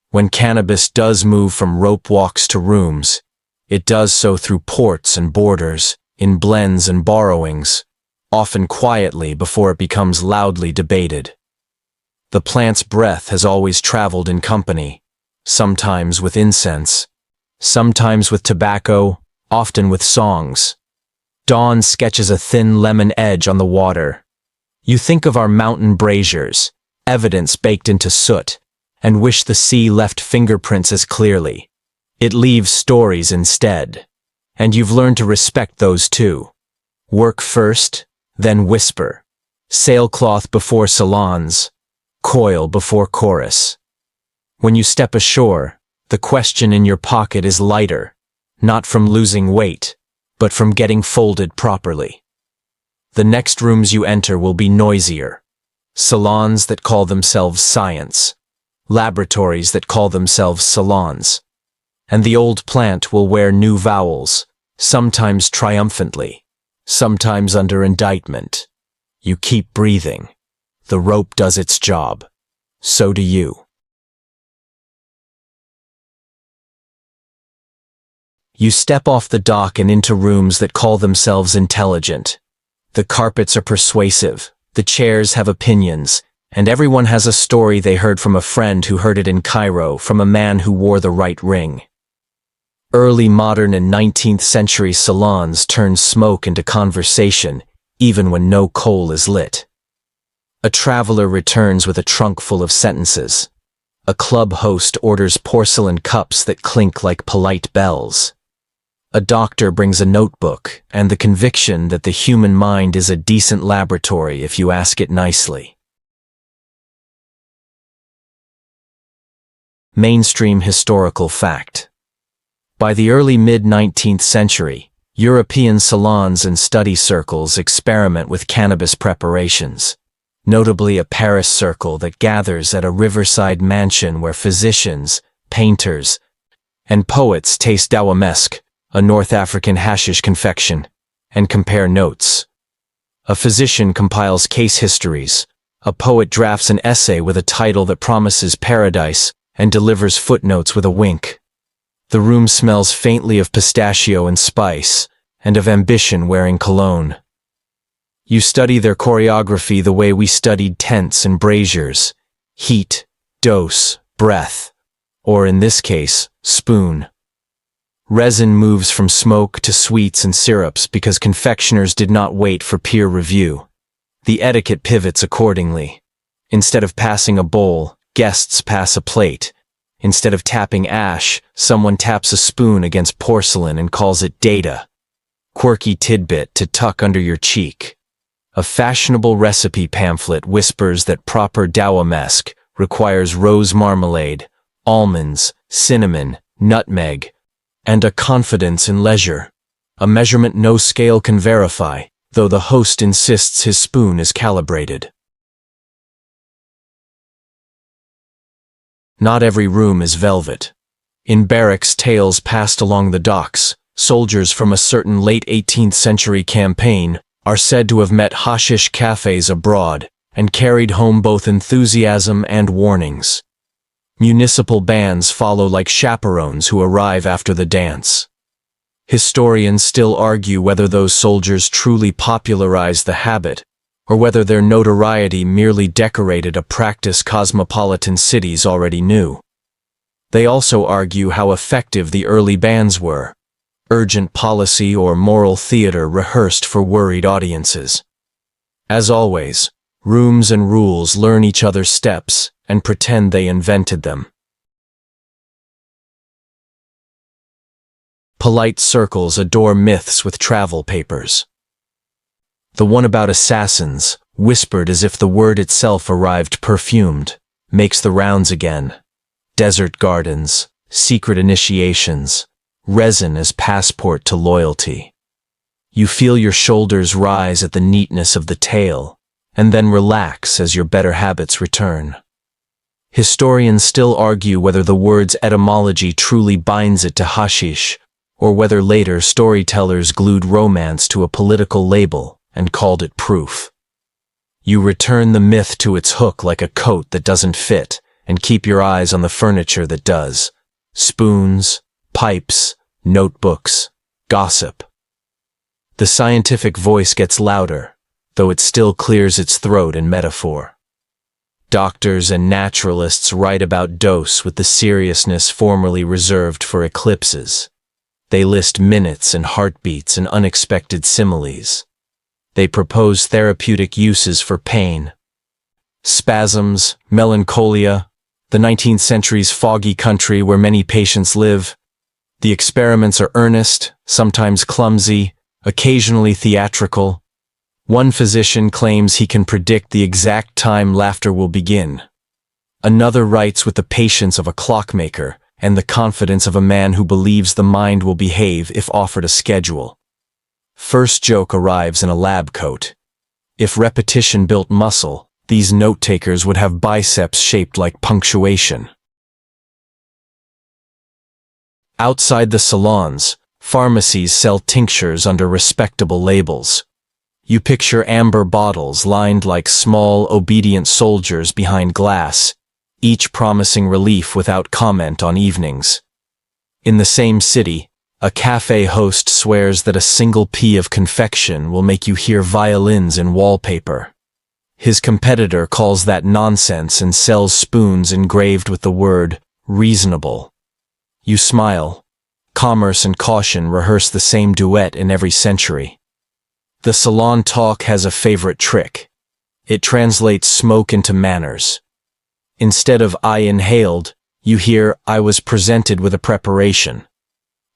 when cannabis does move from rope walks to rooms, it does so through ports and borders, in blends and borrowings, often quietly before it becomes loudly debated. The plant's breath has always traveled in company, sometimes with incense, sometimes with tobacco, often with songs. Dawn sketches a thin lemon edge on the water. You think of our mountain braziers, evidence baked into soot, and wish the sea left fingerprints as clearly. It leaves stories instead. And you've learned to respect those too. Work first, then whisper. Sailcloth before salons. Coil before chorus. When you step ashore, the question in your pocket is lighter, not from losing weight, but from getting folded properly. The next rooms you enter will be noisier. Salons that call themselves science. Laboratories that call themselves salons. And the old plant will wear new vowels, sometimes triumphantly, sometimes under indictment. You keep breathing. The rope does its job. So do you. You step off the dock and into rooms that call themselves intelligent. The carpets are persuasive, the chairs have opinions, and everyone has a story they heard from a friend who heard it in Cairo from a man who wore the right ring. Early modern and 19th century salons turn smoke into conversation, even when no coal is lit. A traveler returns with a trunk full of sentences. A club host orders porcelain cups that clink like polite bells. A doctor brings a notebook and the conviction that the human mind is a decent laboratory if you ask it nicely. Mainstream historical fact. By the early mid-19th century, European salons and study circles experiment with cannabis preparations, notably a Paris circle that gathers at a riverside mansion where physicians, painters, and poets taste dawamesk, a North African hashish confection, and compare notes. A physician compiles case histories, a poet drafts an essay with a title that promises paradise and delivers footnotes with a wink. The room smells faintly of pistachio and spice, and of ambition wearing cologne. You study their choreography the way we studied tents and braziers: heat, dose, breath, or in this case, spoon. Resin moves from smoke to sweets and syrups because confectioners did not wait for peer review. The etiquette pivots accordingly. Instead of passing a bowl, guests pass a plate. Instead of tapping ash, someone taps a spoon against porcelain and calls it data. Quirky tidbit to tuck under your cheek. A fashionable recipe pamphlet whispers that proper dawamesk requires rose marmalade, almonds, cinnamon, nutmeg, and a confidence in leisure, a measurement no scale can verify, though the host insists his spoon is calibrated. Not every room is velvet. In barracks tales passed along the docks, soldiers from a certain late 18th century campaign are said to have met hashish cafes abroad and carried home both enthusiasm and warnings. Municipal bands follow like chaperones who arrive after the dance. Historians still argue whether those soldiers truly popularized the habit, or whether their notoriety merely decorated a practice cosmopolitan cities already knew. They also argue how effective the early bands were, urgent policy or moral theater rehearsed for worried audiences. As always, rooms and rules learn each other's steps and pretend they invented them. Polite circles adore myths with travel papers. The one about assassins, whispered as if the word itself arrived perfumed, makes the rounds again. Desert gardens, secret initiations, resin as passport to loyalty. You feel your shoulders rise at the neatness of the tale, and then relax as your better habits return. Historians still argue whether the word's etymology truly binds it to hashish, or whether later storytellers glued romance to a political label and called it proof. You return the myth to its hook like a coat that doesn't fit, and keep your eyes on the furniture that does. Spoons, pipes, notebooks, gossip. The scientific voice gets louder, though it still clears its throat in metaphor. Doctors and naturalists write about dose with the seriousness formerly reserved for eclipses. They list minutes and heartbeats and unexpected similes. They propose therapeutic uses for pain. Spasms, melancholia, the 19th century's foggy country where many patients live. The experiments are earnest, sometimes clumsy, occasionally theatrical. One physician claims he can predict the exact time laughter will begin. Another writes with the patience of a clockmaker and the confidence of a man who believes the mind will behave if offered a schedule. First joke arrives in a lab coat. If repetition built muscle, these note-takers would have biceps shaped like punctuation. Outside the salons, Pharmacies sell tinctures under respectable labels. You picture amber bottles lined like small, obedient soldiers behind glass, each promising relief without comment on evenings. In the same city, a cafe host swears that a single pea of confection will make you hear violins in wallpaper. His competitor calls that nonsense and sells spoons engraved with the word reasonable. You smile. Commerce and caution rehearse the same duet in every century. The salon talk has a favorite trick. It translates smoke into manners. Instead of "I inhaled," you hear "I was presented with a preparation."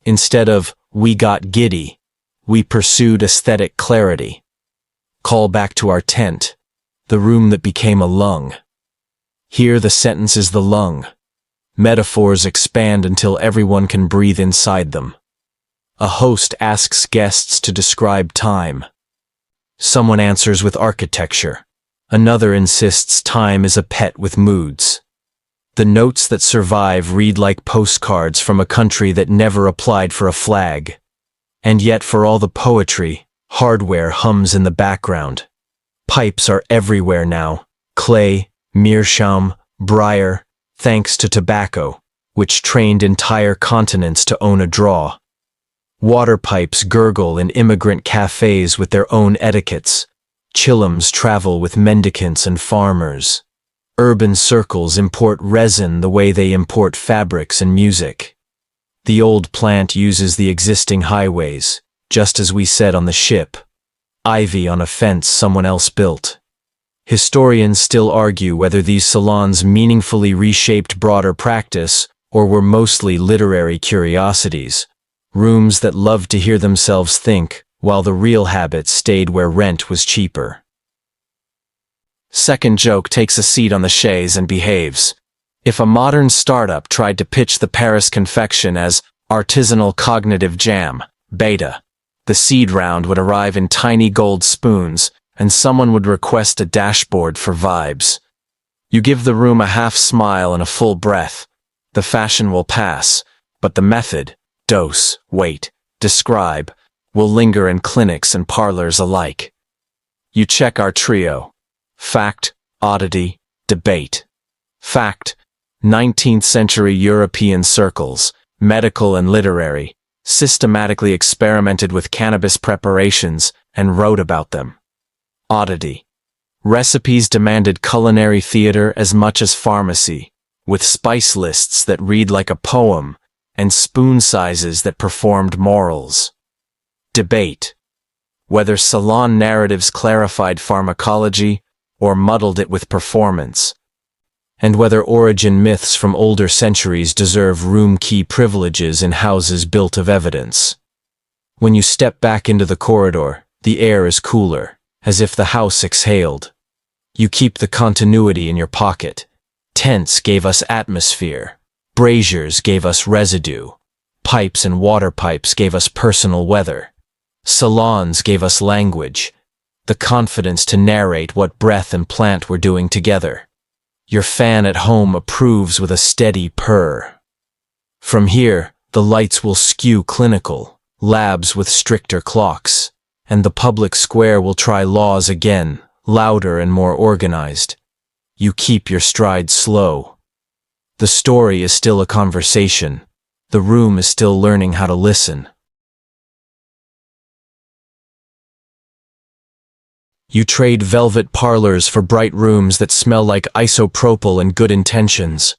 Instead of "we got giddy," we pursued aesthetic clarity. Call back to our tent, the room that became a lung. Here the sentence is the lung. Metaphors expand until everyone can breathe inside them. A host asks guests to describe time. Someone answers with architecture. Another insists time is a pet with moods. The notes that survive read like postcards from a country that never applied for a flag. And yet, for all the poetry, hardware hums in the background. Pipes are everywhere now. Clay, meerschaum, briar, thanks to tobacco, which trained entire continents to own a draw. Water pipes gurgle in immigrant cafes with their own etiquettes. Chillums travel with mendicants and farmers. Urban circles import resin the way they import fabrics and music. The old plant uses the existing highways, just as we said on the ship. Ivy on a fence someone else built. Historians still argue whether these salons meaningfully reshaped broader practice or were mostly literary curiosities, rooms that loved to hear themselves think, while the real habit stayed where rent was cheaper. Second joke takes a seat on the chaise and behaves. If a modern startup tried to pitch the Paris confection as artisanal cognitive jam, beta, the seed round would arrive in tiny gold spoons, and someone would request a dashboard for vibes. You give the room a half smile and a full breath. The fashion will pass, but the method, dose, wait, describe, will linger in clinics and parlors alike. You check our trio. Fact, oddity, debate. Fact, 19th century European circles, medical and literary, systematically experimented with cannabis preparations and wrote about them. Oddity. Recipes demanded culinary theater as much as pharmacy, with spice lists that read like a poem and spoon sizes that performed morals. Debate. Whether salon narratives clarified pharmacology or muddled it with performance, and whether origin myths from older centuries deserve room key privileges in houses built of evidence. When you step back into the corridor, the air is cooler, as if the house exhaled. You keep the continuity in your pocket. Tents gave us atmosphere. Braziers gave us residue. Pipes and water pipes gave us personal weather. Salons gave us language, the confidence to narrate what breath and plant were doing together. Your fan at home approves with a steady purr. From here, the lights will skew clinical, labs with stricter clocks, and the public square will try laws again, louder and more organized. You keep your stride slow. The story is still a conversation. The room is still learning how to listen. You trade velvet parlors for bright rooms that smell like isopropyl and good intentions.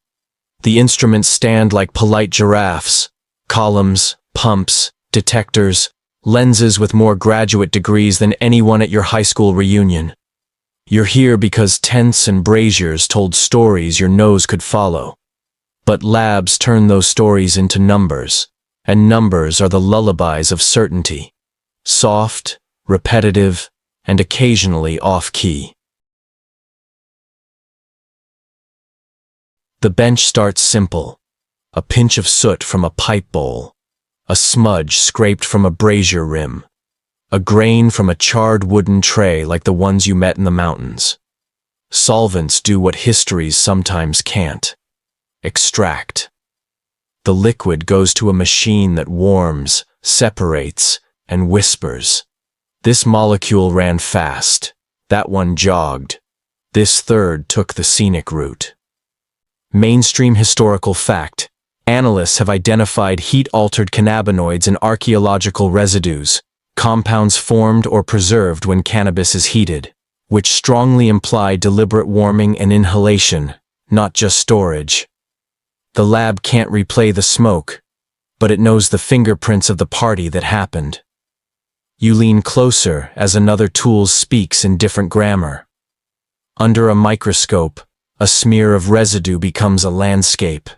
The instruments stand like polite giraffes. Columns, pumps, detectors, lenses with more graduate degrees than anyone at your high school reunion. You're here because tents and braziers told stories your nose could follow. But labs turn those stories into numbers, and numbers are the lullabies of certainty. Soft, repetitive, and occasionally off-key. The bench starts simple. A pinch of soot from a pipe bowl. A smudge scraped from a brazier rim. A grain from a charred wooden tray like the ones you met in the mountains. Solvents do what histories sometimes can't. Extract. The liquid goes to a machine that warms, separates, and whispers. This molecule ran fast. That one jogged. This third took the scenic route. Mainstream historical fact. Analysts have identified heat-altered cannabinoids in archaeological residues, compounds formed or preserved when cannabis is heated, which strongly imply deliberate warming and inhalation, not just storage. The lab can't replay the smoke, but it knows the fingerprints of the party that happened. You lean closer as another tool speaks in different grammar. Under a microscope, a smear of residue becomes a landscape.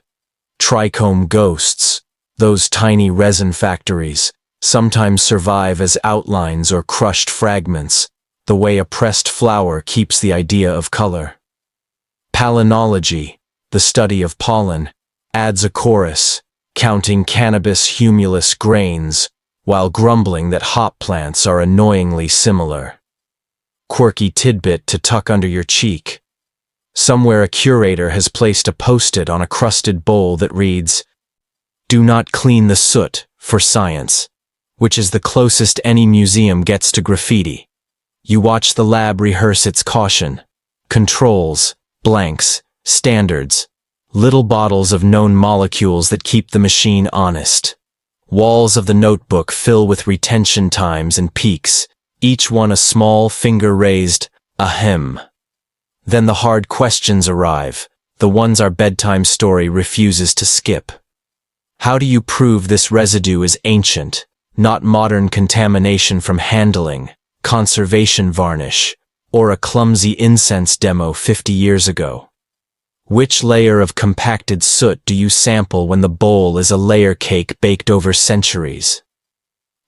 Trichome ghosts, those tiny resin factories, sometimes survive as outlines or crushed fragments, the way a pressed flower keeps the idea of color. Palynology, the study of pollen, adds a chorus, counting cannabis humulus grains, while grumbling that hop plants are annoyingly similar. Quirky tidbit to tuck under your cheek. Somewhere a curator has placed a post-it on a crusted bowl that reads, "Do not clean the soot for science," which is the closest any museum gets to graffiti. You watch the lab rehearse its caution. Controls, blanks, standards, little bottles of known molecules that keep the machine honest. Walls of the notebook fill with retention times and peaks, each one a small finger-raised ahem. Then the hard questions arrive, the ones our bedtime story refuses to skip. How do you prove this residue is ancient, not modern contamination from handling, conservation varnish, or a clumsy incense demo 50 years ago? Which layer of compacted soot do you sample when the bowl is a layer cake baked over centuries?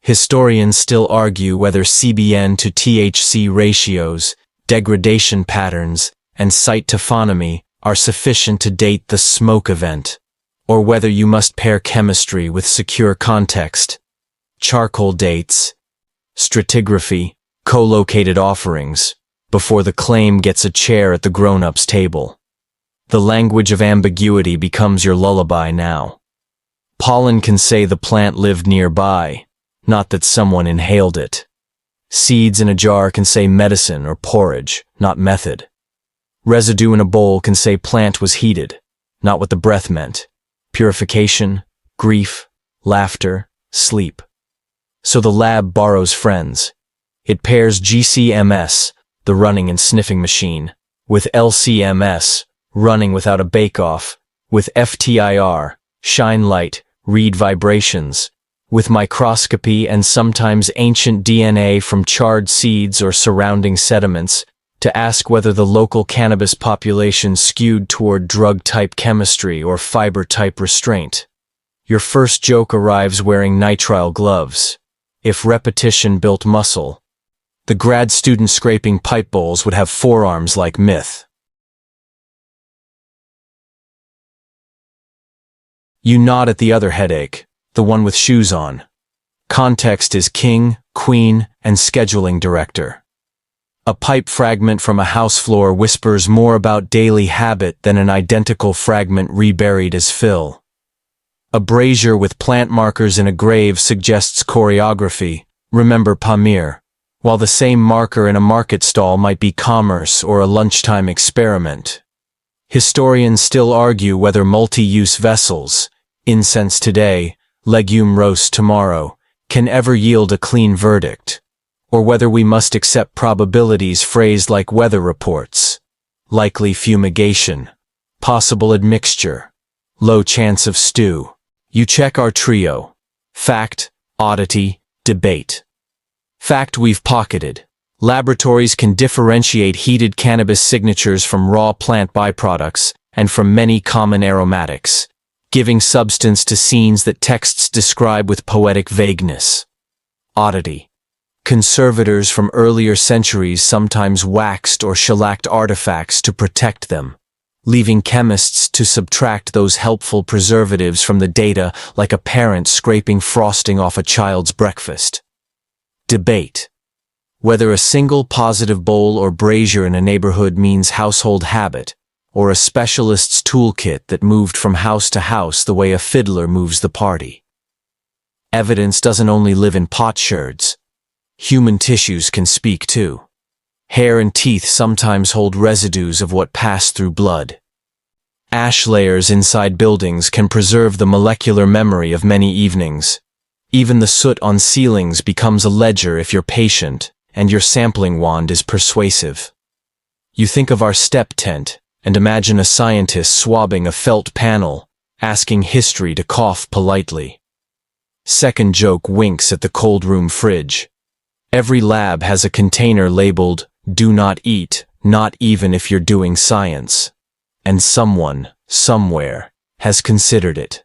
Historians still argue whether CBN to THC ratios, degradation patterns, and site taphonomy are sufficient to date the smoke event, or whether you must pair chemistry with secure context. Charcoal dates, stratigraphy, co-located offerings, before the claim gets a chair at the grown-ups table. The language of ambiguity becomes your lullaby now. Pollen can say the plant lived nearby, not that someone inhaled it. Seeds in a jar can say medicine or porridge, not method. Residue in a bowl can say plant was heated, not what the breath meant. Purification, grief, laughter, sleep. So the lab borrows friends. It pairs GCMS, the running and sniffing machine, with LCMS, running without a bake-off, with FTIR, shine light, read vibrations, with microscopy and sometimes ancient DNA from charred seeds or surrounding sediments, to ask whether the local cannabis population skewed toward drug-type chemistry or fiber-type restraint. Your first joke arrives wearing nitrile gloves. If repetition built muscle, the grad student scraping pipe bowls would have forearms like myth. You nod at the other headache, the one with shoes on. Context is king, queen, and scheduling director. A pipe fragment from a house floor whispers more about daily habit than an identical fragment reburied as fill. A brazier with plant markers in a grave suggests choreography, remember Pamir, while the same marker in a market stall might be commerce or a lunchtime experiment. Historians still argue whether multi-use vessels, incense today, legume roast tomorrow, can ever yield a clean verdict, or whether we must accept probabilities phrased like weather reports. Likely fumigation, possible admixture, low chance of stew. You check our trio. Fact, oddity, debate. Fact we've pocketed. Laboratories can differentiate heated cannabis signatures from raw plant byproducts and from many common aromatics, giving substance to scenes that texts describe with poetic vagueness. Oddity. Conservators from earlier centuries sometimes waxed or shellacked artifacts to protect them, leaving chemists to subtract those helpful preservatives from the data like a parent scraping frosting off a child's breakfast. Debate. Whether a single positive bowl or brazier in a neighborhood means household habit, or a specialist's toolkit that moved from house to house the way a fiddler moves the party. Evidence doesn't only live in potsherds. Human tissues can speak too. Hair and teeth sometimes hold residues of what passed through blood. Ash layers inside buildings can preserve the molecular memory of many evenings. Even the soot on ceilings becomes a ledger if you're patient, and your sampling wand is persuasive. You think of our steppe tent, and imagine a scientist swabbing a felt panel, asking history to cough politely. Second joke winks at the cold room fridge. Every lab has a container labeled, "Do not eat, not even if you're doing science." And someone, somewhere, has considered it.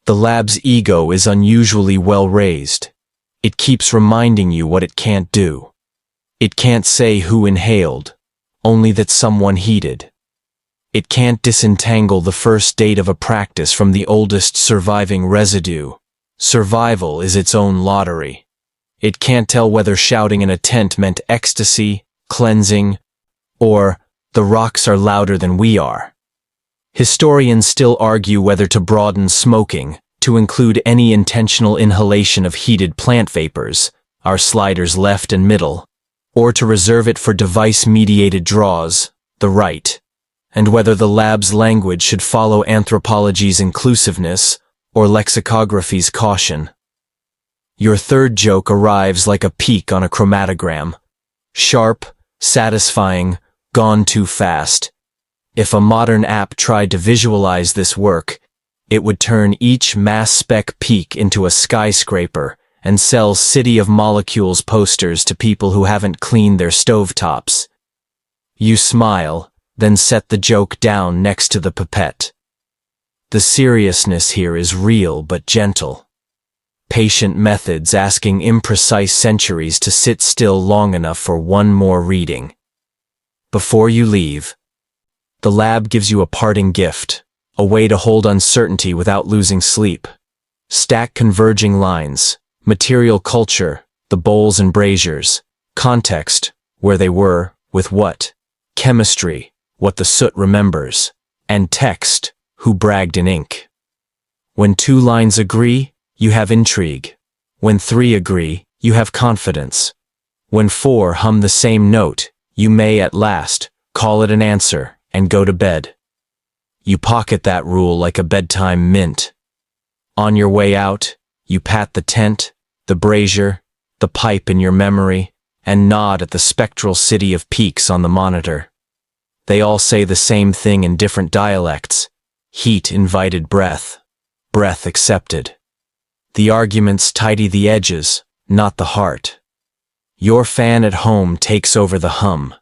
The lab's ego is unusually well raised. It keeps reminding you what it can't do. It can't say who inhaled, only that someone heated. It can't disentangle the first date of a practice from the oldest surviving residue. Survival is its own lottery. It can't tell whether shouting in a tent meant ecstasy, cleansing, or the rocks are louder than we are. Historians still argue whether to broaden smoking, to include any intentional inhalation of heated plant vapors, our sliders left and middle, or to reserve it for device-mediated draws, the right, and whether the lab's language should follow anthropology's inclusiveness or lexicography's caution. Your third joke arrives like a peak on a chromatogram. Sharp, satisfying, gone too fast. If a modern app tried to visualize this work, it would turn each mass spec peak into a skyscraper and sell City of Molecules posters to people who haven't cleaned their stovetops. You smile, then set the joke down next to the pipette. The seriousness here is real but gentle. Patient methods asking imprecise centuries to sit still long enough for one more reading. Before you leave, the lab gives you a parting gift, a way to hold uncertainty without losing sleep. Stack converging lines, material culture, the bowls and braziers, context, where they were, with what, chemistry, what the soot remembers, and text, who bragged in ink. When 2 lines agree, you have intrigue. When 3 agree, you have confidence. When 4 hum the same note, you may at last call it an answer and go to bed. You pocket that rule like a bedtime mint. On your way out, you pat the tent, the brazier, the pipe in your memory, and nod at the spectral city of peaks on the monitor. They all say the same thing in different dialects. Heat invited breath. Breath accepted. The arguments tidy the edges, not the heart. Your fan at home takes over the hum.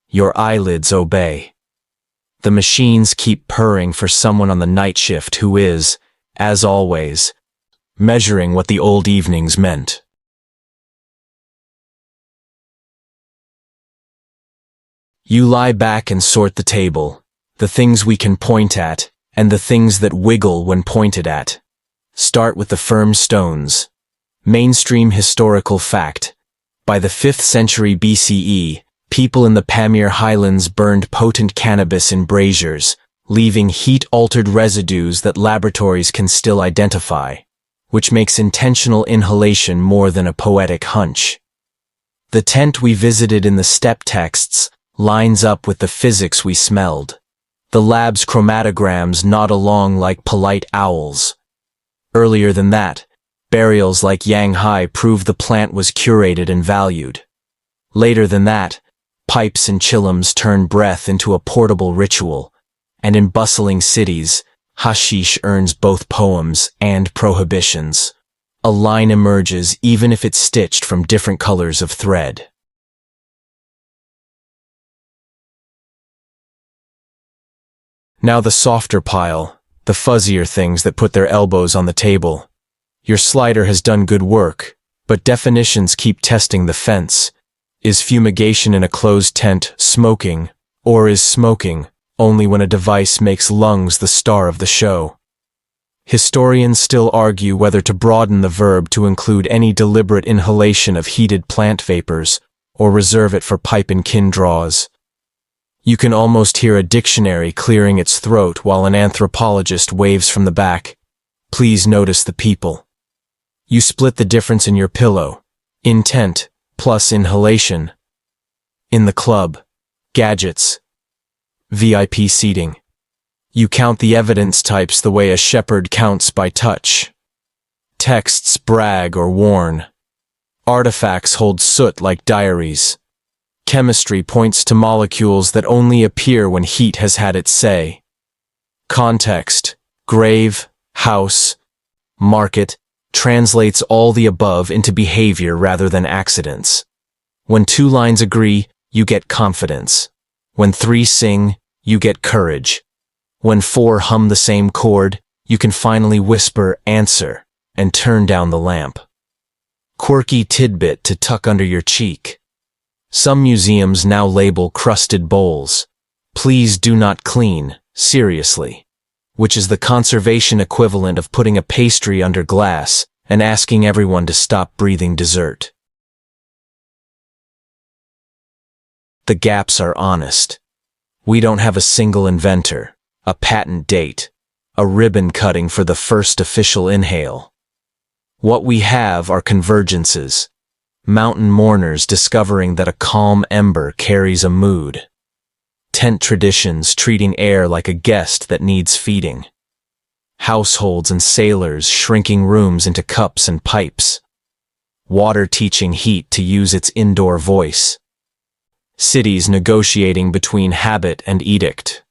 Your eyelids obey. The machines keep purring for someone on the night shift who is, as always, measuring what the old evenings meant. You lie back and sort the table, the things we can point at, and the things that wiggle when pointed at. Start with the firm stones. Mainstream historical fact. By the 5th century BCE, people in the Pamir highlands burned potent cannabis in braziers, leaving heat-altered residues that laboratories can still identify, which makes intentional inhalation more than a poetic hunch. The tent we visited in the steppe texts lines up with the physics we smelled. The lab's chromatograms nod along like polite owls. Earlier than that, burials like Yanghai prove the plant was curated and valued. Later than that, pipes and chillums turn breath into a portable ritual, and in bustling cities, hashish earns both poems and prohibitions. A line emerges even if it's stitched from different colors of thread. Now the softer pile, the fuzzier things that put their elbows on the table. Your slider has done good work, but definitions keep testing the fence. Is fumigation in a closed tent smoking, or is smoking only when a device makes lungs the star of the show? Historians still argue whether to broaden the verb to include any deliberate inhalation of heated plant vapors, or reserve it for pipe and kin draws. You can almost hear a dictionary clearing its throat while an anthropologist waves from the back. Please notice the people. You split the difference in your pillow. Intent plus inhalation. In the club. Gadgets. VIP seating. You count the evidence types the way a shepherd counts by touch. Texts brag or warn. Artifacts hold soot like diaries. Chemistry points to molecules that only appear when heat has had its say. Context, grave, house, market, translates all the above into behavior rather than accidents. When 2 lines agree, you get confidence. When 3 sing, you get courage. When 4 hum the same chord, you can finally whisper answer and turn down the lamp. Quirky tidbit to tuck under your cheek. Some museums now label crusted bowls, "Please do not clean, seriously," which is the conservation equivalent of putting a pastry under glass and asking everyone to stop breathing dessert. The gaps are honest. We don't have a single inventor, a patent date, a ribbon cutting for the first official inhale. What we have are convergences. Mountain mourners discovering that a calm ember carries a mood. Tent traditions treating air like a guest that needs feeding. Households and sailors shrinking rooms into cups and pipes. Water teaching heat to use its indoor voice. Cities negotiating between habit and edict.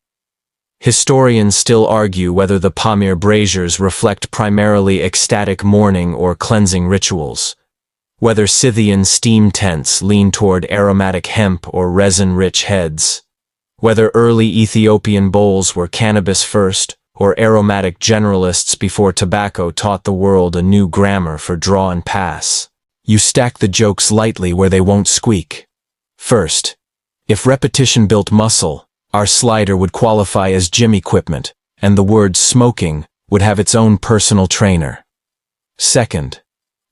Historians still argue whether the Pamir braziers reflect primarily ecstatic mourning or cleansing rituals. Whether Scythian steam tents lean toward aromatic hemp or resin-rich heads. Whether early Ethiopian bowls were cannabis first or aromatic generalists before tobacco taught the world a new grammar for draw and pass. You stack the jokes lightly where they won't squeak. First, if repetition built muscle, our slider would qualify as gym equipment, and the word smoking would have its own personal trainer. Second,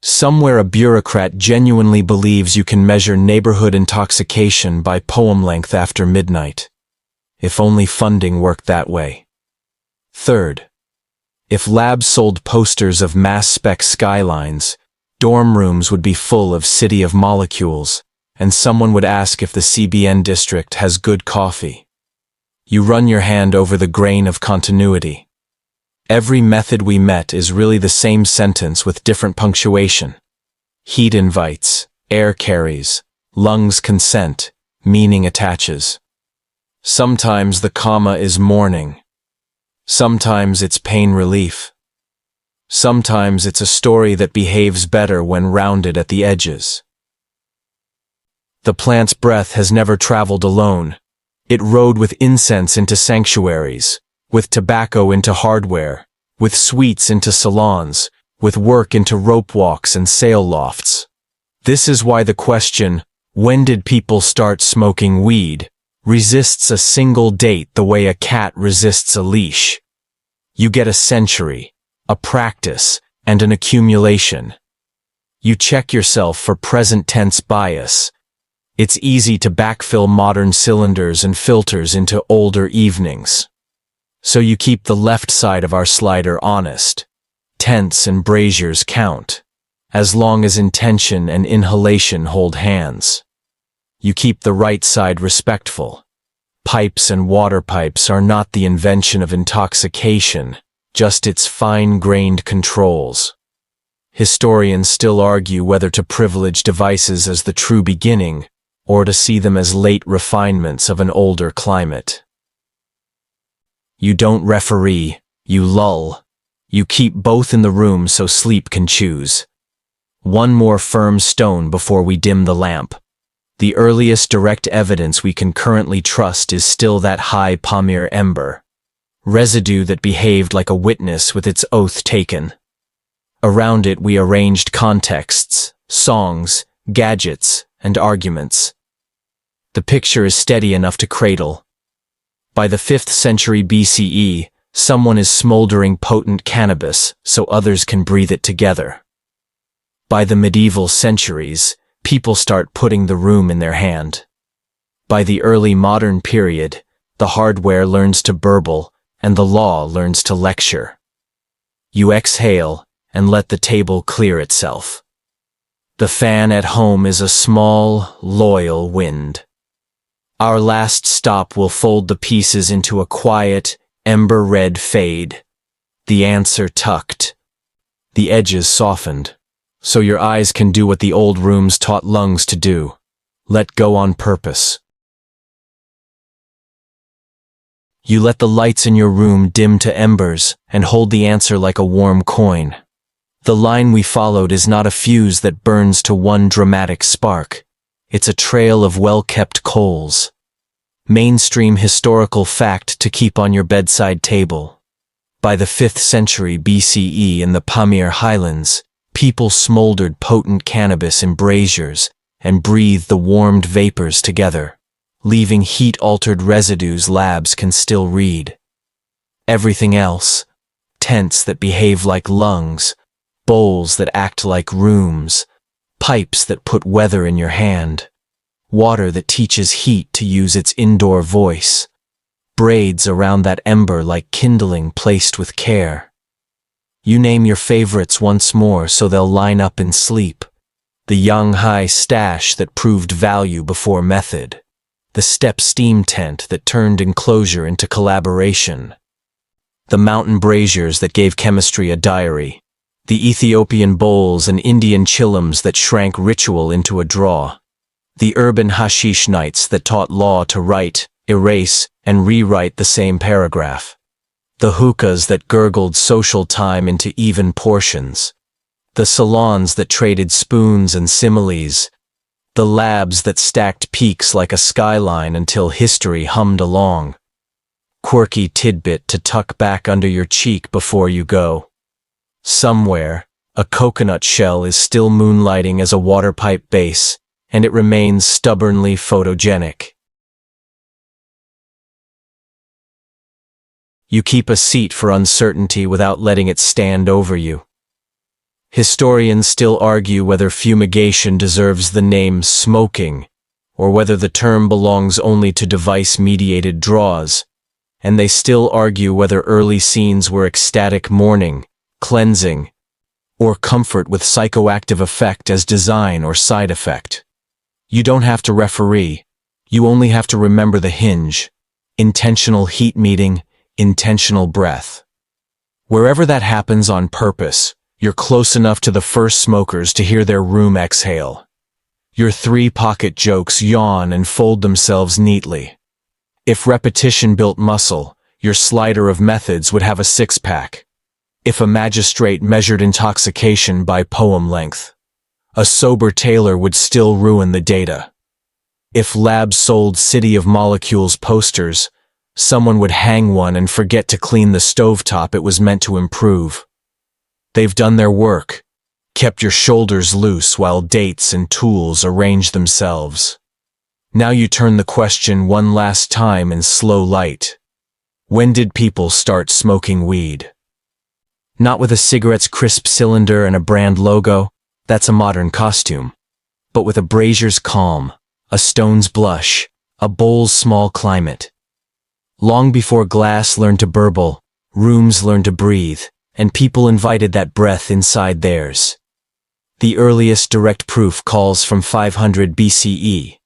somewhere a bureaucrat genuinely believes you can measure neighborhood intoxication by poem length after midnight. If only funding worked that way. Third, if labs sold posters of mass spec skylines, dorm rooms would be full of City of Molecules, and someone would ask if the CBN district has good coffee. You run your hand over the grain of continuity. Every method we met is really the same sentence with different punctuation. Heat invites, air carries, lungs consent, meaning attaches. Sometimes the comma is mourning. Sometimes it's pain relief. Sometimes it's a story that behaves better when rounded at the edges. The plant's breath has never traveled alone. It rode with incense into sanctuaries, with tobacco into hardware, with sweets into salons, with work into rope walks and sail lofts. This is why the question, when did people start smoking weed, resists a single date the way a cat resists a leash. You get a century, a practice, and an accumulation. You check yourself for present tense bias. It's easy to backfill modern cylinders and filters into older evenings. So you keep the left side of our slider honest. Tents and braziers count, as long as intention and inhalation hold hands. You keep the right side respectful. Pipes and water pipes are not the invention of intoxication, just its fine-grained controls. Historians still argue whether to privilege devices as the true beginning, or to see them as late refinements of an older climate. You don't referee, you lull. You keep both in the room so sleep can choose. One more firm stone before we dim the lamp. The earliest direct evidence we can currently trust is still that high Pamir ember. Residue that behaved like a witness with its oath taken. Around it we arranged contexts, songs, gadgets, and arguments. The picture is steady enough to cradle. By the 5th century BCE, someone is smoldering potent cannabis so others can breathe it together. By the medieval centuries, people start putting the room in their hand. By the early modern period, the hardware learns to burble and the law learns to lecture. You exhale and let the table clear itself. The fan at home is a small, loyal wind. Our last stop will fold the pieces into a quiet, ember-red fade. The answer tucked. The edges softened, so your eyes can do what the old rooms taught lungs to do. Let go on purpose. You let the lights in your room dim to embers and hold the answer like a warm coin. The line we followed is not a fuse that burns to one dramatic spark. It's a trail of well-kept coals. Mainstream historical fact to keep on your bedside table. By the 5th century BCE in the Pamir highlands, people smoldered potent cannabis in braziers and breathed the warmed vapors together, leaving heat-altered residues labs can still read. Everything else, tents that behave like lungs, bowls that act like rooms, pipes that put weather in your hand, water that teaches heat to use its indoor voice, braids around that ember like kindling placed with care. You name your favorites once more so they'll line up in sleep. The Yanghai stash that proved value before method. The steppe steam tent that turned enclosure into collaboration. The mountain braziers that gave chemistry a diary. The Ethiopian bowls and Indian chillums that shrank ritual into a draw. The urban hashish nights that taught law to write, erase, and rewrite the same paragraph. The hookahs that gurgled social time into even portions. The salons that traded spoons and similes. The labs that stacked peaks like a skyline until history hummed along. Quirky tidbit to tuck back under your cheek before you go. Somewhere, a coconut shell is still moonlighting as a water pipe base, and it remains stubbornly photogenic. You keep a seat for uncertainty without letting it stand over you. Historians still argue whether fumigation deserves the name smoking, or whether the term belongs only to device-mediated draws, and they still argue whether early scenes were ecstatic mourning, cleansing, or comfort with psychoactive effect as design or side effect. You don't have to referee, you only have to remember the hinge, intentional heat meeting, intentional breath. Wherever that happens on purpose, you're close enough to the first smokers to hear their room exhale. Your 3 pocket jokes yawn and fold themselves neatly. If repetition built muscle, your slider of methods would have a 6-pack. If a magistrate measured intoxication by poem length, a sober tailor would still ruin the data. If labs sold City of Molecules posters, someone would hang one and forget to clean the stovetop it was meant to improve. They've done their work, kept your shoulders loose while dates and tools arrange themselves. Now you turn the question one last time in slow light. When did people start smoking weed? Not with a cigarette's crisp cylinder and a brand logo, that's a modern costume, but with a brazier's calm, a stone's blush, a bowl's small climate. Long before glass learned to burble, rooms learned to breathe, and people invited that breath inside theirs. The earliest direct proof calls from 500 BCE.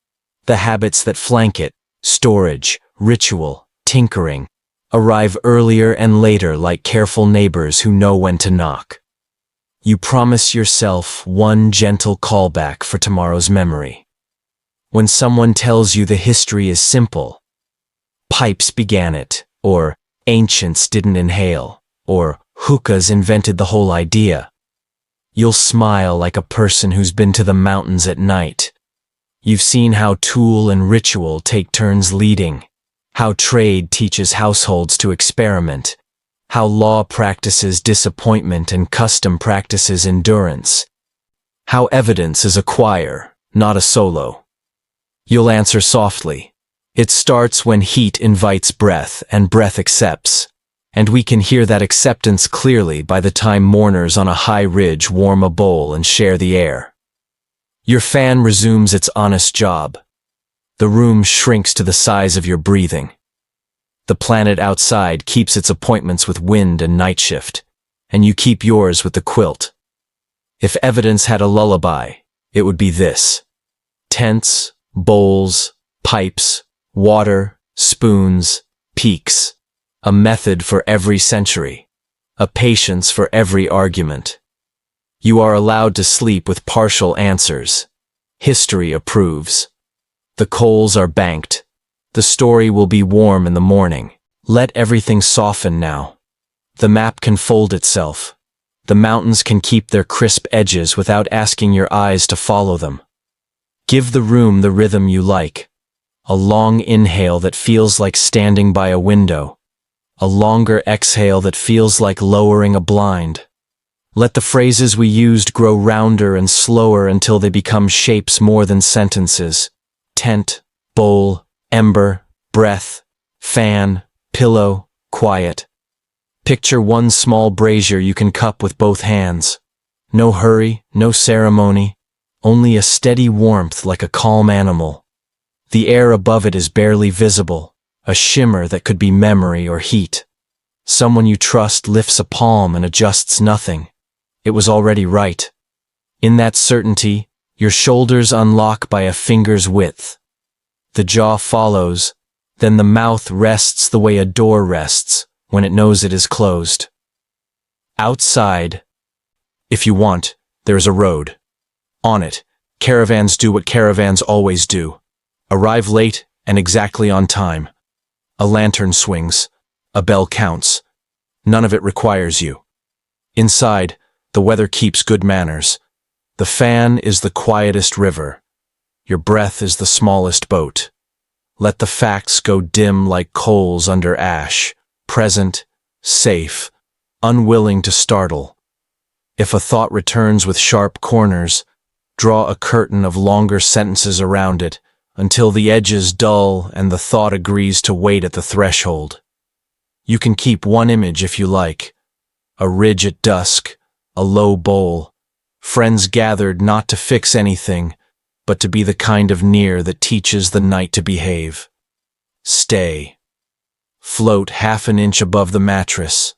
The habits that flank it, storage, ritual, tinkering, arrive earlier and later like careful neighbors who know when to knock. You promise yourself one gentle callback for tomorrow's memory. When someone tells you the history is simple, pipes began it, or ancients didn't inhale, or hookahs invented the whole idea, you'll smile like a person who's been to the mountains at night. You've seen how tool and ritual take turns leading, how trade teaches households to experiment, how law practices disappointment and custom practices endurance, how evidence is a choir, not a solo. You'll answer softly. It starts when heat invites breath and breath accepts, and we can hear that acceptance clearly by the time mourners on a high ridge warm a bowl and share the air. Your fan resumes its honest job. The room shrinks to the size of your breathing. The planet outside keeps its appointments with wind and night shift, and you keep yours with the quilt. If evidence had a lullaby, it would be this: tents, bowls, pipes, water, spoons, peaks, a method for every century, a patience for every argument. You are allowed to sleep with partial answers. History approves. The coals are banked. The story will be warm in the morning. Let everything soften now. The map can fold itself. The mountains can keep their crisp edges without asking your eyes to follow them. Give the room the rhythm you like. A long inhale that feels like standing by a window. A longer exhale that feels like lowering a blind. Let the phrases we used grow rounder and slower until they become shapes more than sentences. Tent, bowl, ember, breath, fan, pillow, quiet. Picture one small brazier you can cup with both hands. No hurry, no ceremony, only a steady warmth like a calm animal. The air above it is barely visible, a shimmer that could be memory or heat. Someone you trust lifts a palm and adjusts nothing. It was already right. In that certainty, your shoulders unlock by a finger's width. The jaw follows, then the mouth rests the way a door rests when it knows it is closed. Outside, if you want, there is a road. On it, caravans do what caravans always do. Arrive late and exactly on time. A lantern swings. A bell counts. None of it requires you. Inside, the weather keeps good manners. The fan is the quietest river. Your breath is the smallest boat. Let the facts go dim like coals under ash, present, safe, unwilling to startle. If a thought returns with sharp corners, draw a curtain of longer sentences around it until the edges dull and the thought agrees to wait at the threshold. You can keep one image if you like. A ridge at dusk, a low bowl, friends gathered not to fix anything, but to be the kind of near that teaches the night to behave. Stay. Float half an inch above the mattress.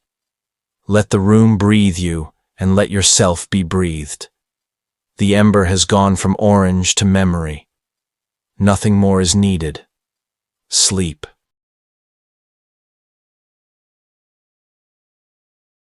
Let the room breathe you, and let yourself be breathed. The ember has gone from orange to memory. Nothing more is needed. Sleep.